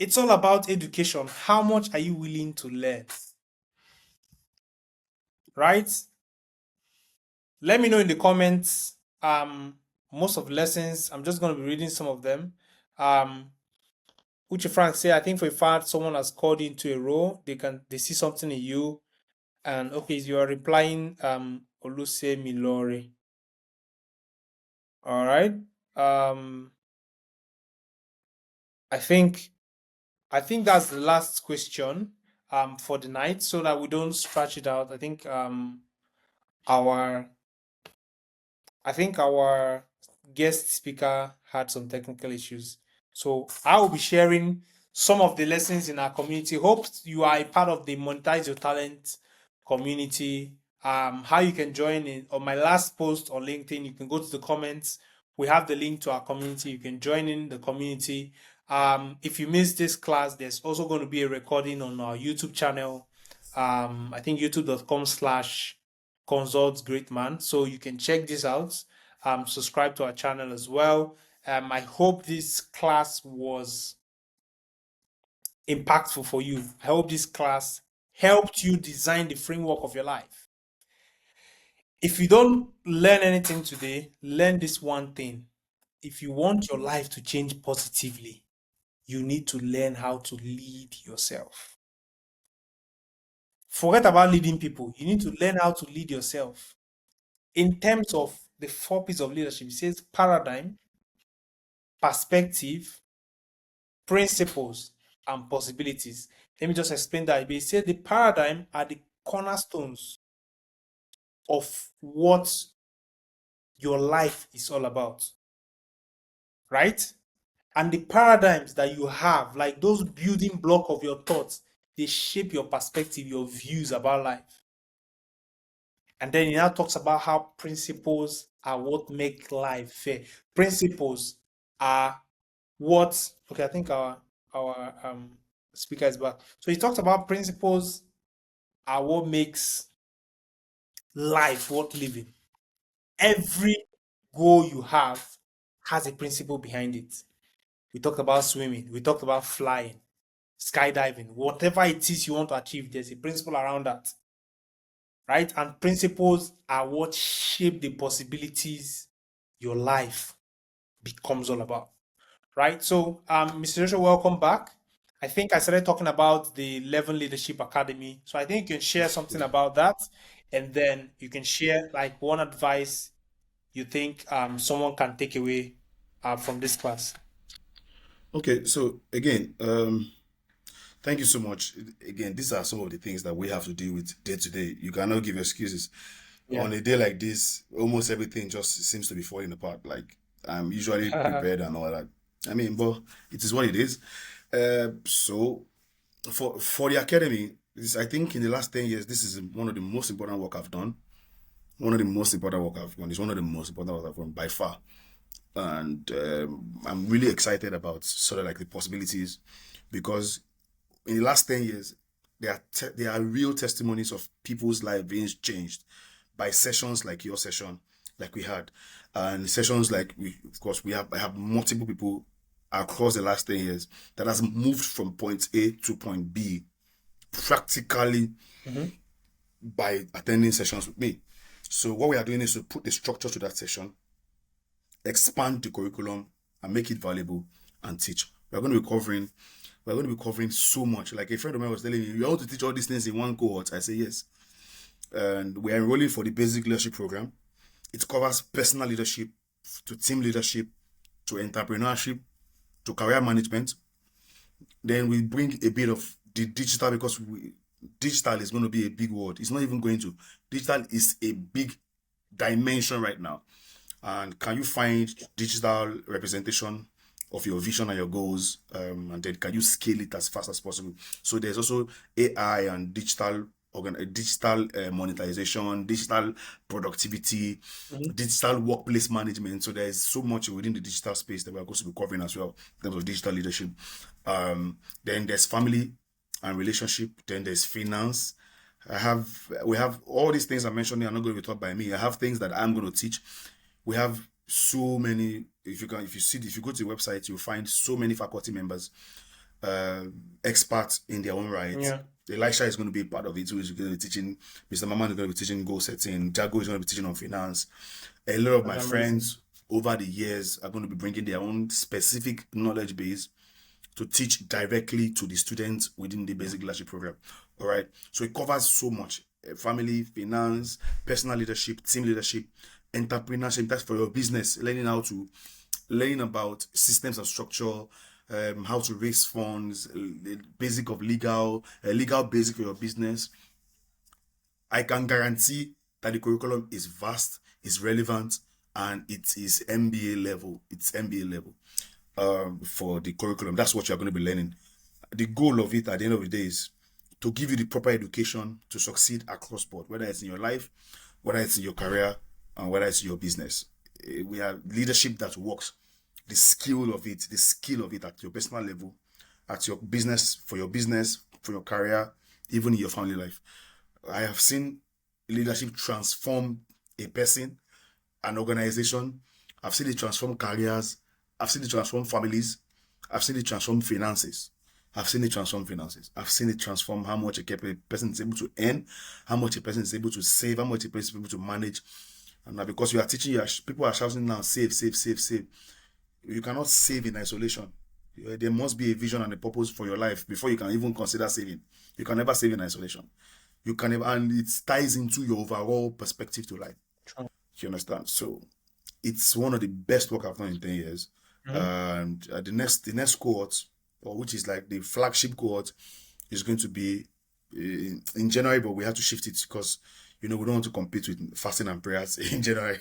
It's all about education. How much are you willing to learn? Right? Let me know in the comments. Most of the lessons, I'm just going to be reading some of them. Uche Frank say, I think for a fact someone has called into a role, they see something in you, and okay, you are replying Oluse Milori. All right. I think that's the last question for the night, so that we don't stretch it out. I think our guest speaker had some technical issues. So I will be sharing some of the lessons in our community. Hope you are a part of the Monetize Your Talent community. How you can join in on my last post on LinkedIn, you can go to the comments. We have the link to our community. You can join in the community. If you missed this class, there's also going to be a recording on our YouTube channel. I think youtube.com/consultsgreatman. So you can check this out. Subscribe to our channel as well. I hope this class was impactful for you. I hope this class helped you design the framework of your life. If you don't learn anything today, learn this one thing. If you want your life to change positively, you need to learn how to lead yourself. Forget about leading people. You need to learn how to lead yourself. In terms of the 4 P's of leadership, it says paradigm, perspective, principles, and possibilities. Let me just explain that. It says the paradigm are the cornerstones of what your life is all about. Right? And the paradigms that you have, like those building block of your thoughts, they shape your perspective, your views about life. And then he now talks about how principles are what make life fair. Principles are what, okay, I think our speaker is back. So he talks about principles are what makes life worth living. Every goal you have has a principle behind it. We talked about swimming, we talked about flying, skydiving, whatever it is you want to achieve, there's a principle around that. Right? And principles are what shape the possibilities your life becomes all about. Right? So, Mr. Joshua, welcome back. I think I started talking about the 11 Leadership Academy. So I think you can share something about that, and then you can share like one advice you think someone can take away from this class. Okay, so again, thank you so much. Again, these are some of the things that we have to deal with day to day. You cannot give excuses. Yeah. On a day like this, almost everything just seems to be falling apart. Like I'm usually prepared and all that. I mean, but it is what it is. So for the academy, I think in the last 10 years, this is one of the most important work I've done. One of the most important work I've done. It's one of the most important work I've done by far. And I'm really excited about sort of like the possibilities, because in the last 10 years, there are real testimonies of people's lives being changed by sessions like your session, like we had, and sessions like I have multiple people across the last 10 years that has moved from point A to point B practically by attending sessions with me. So what we are doing is to put the structure to that session, expand the curriculum, and make it valuable and teach. We're going to be covering so much. Like a friend of mine was telling me, you want to teach all these things in one cohort. I say yes. And we're enrolling for the basic leadership program. It covers personal leadership, to team leadership, to entrepreneurship, to career management. Then we bring a bit of the digital, because digital is going to be a big word. It's not even going to. Digital is a big dimension right now. And can you find digital representation of your vision and your goals, and then can you scale it as fast as possible? So there's also AI and digital monetization, digital productivity, Mhm. digital workplace management. So there's so much within the digital space that we're going to be covering as well in terms of digital leadership. Then there's family and relationship. Then there's finance. We have all these things I'm mentioning are not going to be taught by me. I have things that I'm going to teach. We have so many. If you go to the website, you'll find so many faculty members, experts in their own right. Yeah. Elisha is going to be part of it. Who is going to be teaching? Mr. Maman is going to be teaching goal setting. Jago is going to be teaching on finance. A lot of my That's amazing. friends over the years are going to be bringing their own specific knowledge base to teach directly to the students within the basic leadership program. All right. So it covers so much: family, finance, personal leadership, team leadership, entrepreneurship. That's for your business. Learning about systems and structure, how to raise funds, the basic of legal basic for your business. I can guarantee that the curriculum is vast, is relevant, and it is MBA level. It's MBA level for the curriculum. That's what you're going to be learning. The goal of it at the end of the day is to give you the proper education to succeed across board, whether it's in your life, whether it's in your career, and whether it's in your business. We have leadership that works. The skill of it at your personal level, at your business, for your career, even in your family life. I have seen leadership transform a person, an organization. I've seen it transform careers. I've seen it transform families. I've seen it transform finances. I've seen it transform finances. I've seen it transform how much a person is able to earn, how much a person is able to save, how much a person is able to manage. And now, because you are teaching, people are shouting now, save, save, save, save. You cannot save in isolation. There must be a vision and a purpose for your life before you can even consider saving. You can never save in isolation. You can never, and it ties into your overall perspective to life. True. You understand? So it's one of the best work I've done in 10 years. Mhm. And the next cohort, or which is like the flagship cohort, is going to be in January, but we have to shift it because we don't want to compete with fasting and prayers in January.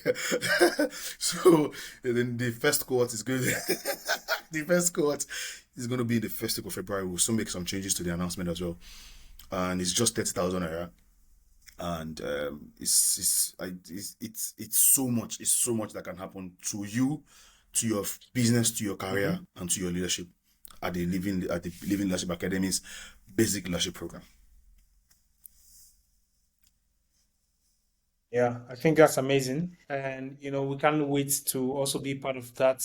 So then the first cohort is going the first cohort is going to be the first week of February. We'll still make some changes to the announcement as well, and it's just 30,000 naira. And it's so much. It's so much that can happen to you, to your business, to your career, Mhm. and to your leadership at the Living Leadership Academy's basic leadership program. Yeah, I think that's amazing. And, we can't wait to also be part of that.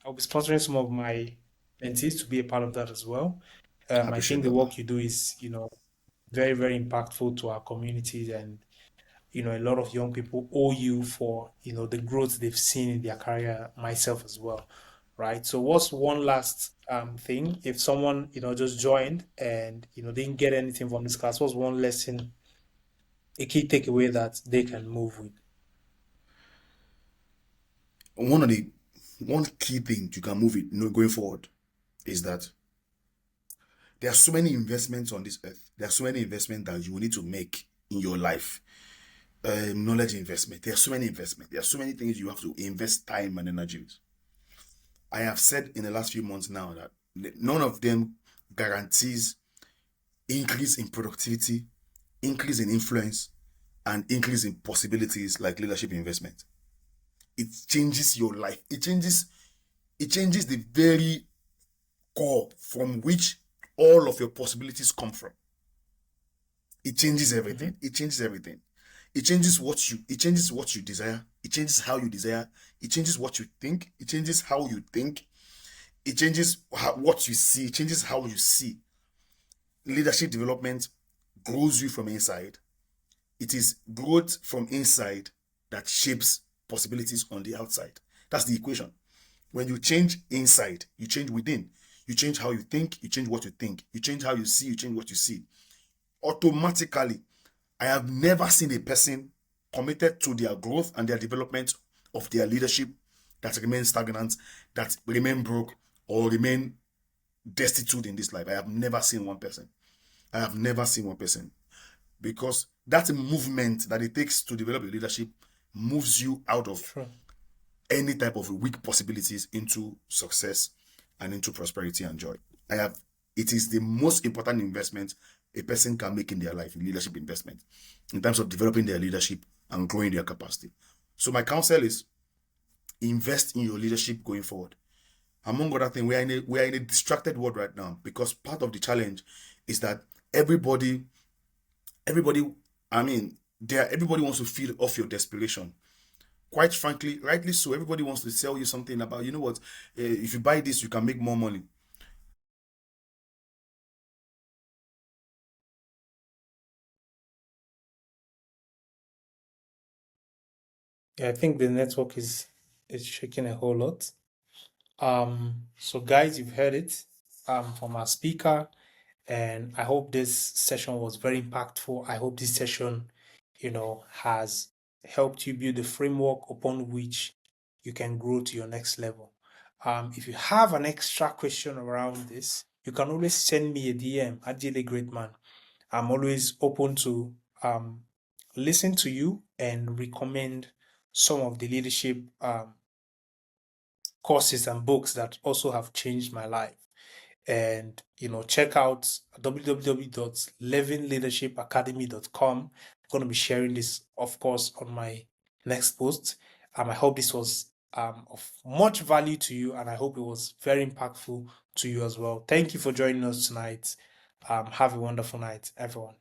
I'll be sponsoring some of my mentees to be a part of that as well. I I appreciate think the that, man. work you do is, very, very impactful to our communities. And, a lot of young people owe you for, the growth they've seen in their career, myself as well. Right. So what's one last thing? If someone, just joined and, didn't get anything from this class, what's one lesson, a key takeaway that they can move with? One of the one key thing you can move it, going forward, is that there are so many investments on this earth. There are so many investments that you will need to make in your life. Knowledge investment. There are so many investments. There are so many things you have to invest time and energy with. I have said in the last few months now that none of them guarantees increase in productivity, increase in influence, and increase in possibilities like leadership investment. It changes your life. It changes the very core from which all of your possibilities come from. It changes everything. Mhm. It changes everything. It changes what you desire. It changes how you desire. It changes what you think. It changes how you think. It changes what you see. It changes how you see. Leadership development grows you from inside. It is growth from inside that shapes possibilities on the outside. That's the equation. When you change inside, you change within. You change how you think, you change what you think. You change how you see, you change what you see. Automatically, I have never seen a person committed to their growth and their development of their leadership that remain stagnant, that remain broke, or remain destitute in this life. I have never seen one person. I have never seen one person, because that movement that it takes to develop your leadership moves you out of True. any type of weak possibilities into success and into prosperity and joy. It is the most important investment a person can make in their life, leadership investment, in terms of developing their leadership and growing their capacity. So my counsel is, invest in your leadership going forward. Among other things, we are in a distracted world right now, because part of the challenge is that everybody, everybody, I mean, everybody wants to feed off your desperation. Quite frankly, rightly so. Everybody wants to sell you something about, you know what, if you buy this, you can make more money. Yeah, I think the network is shaking a whole lot. So guys, you've heard it from our speaker, and I hope this session was very impactful. I hope this session, has helped you build the framework upon which you can grow to your next level. If you have an extra question around this, you can always send me a DM at DLA Great Man. I'm always open to listen to you and recommend some of the leadership courses and books that also have changed my life. And check out www.levinleadershipacademy.com. I'm going to be sharing this, of course, on my next post. I hope this was of much value to you, and I hope it was very impactful to you as well. Thank you for joining us tonight. Have a wonderful night, everyone.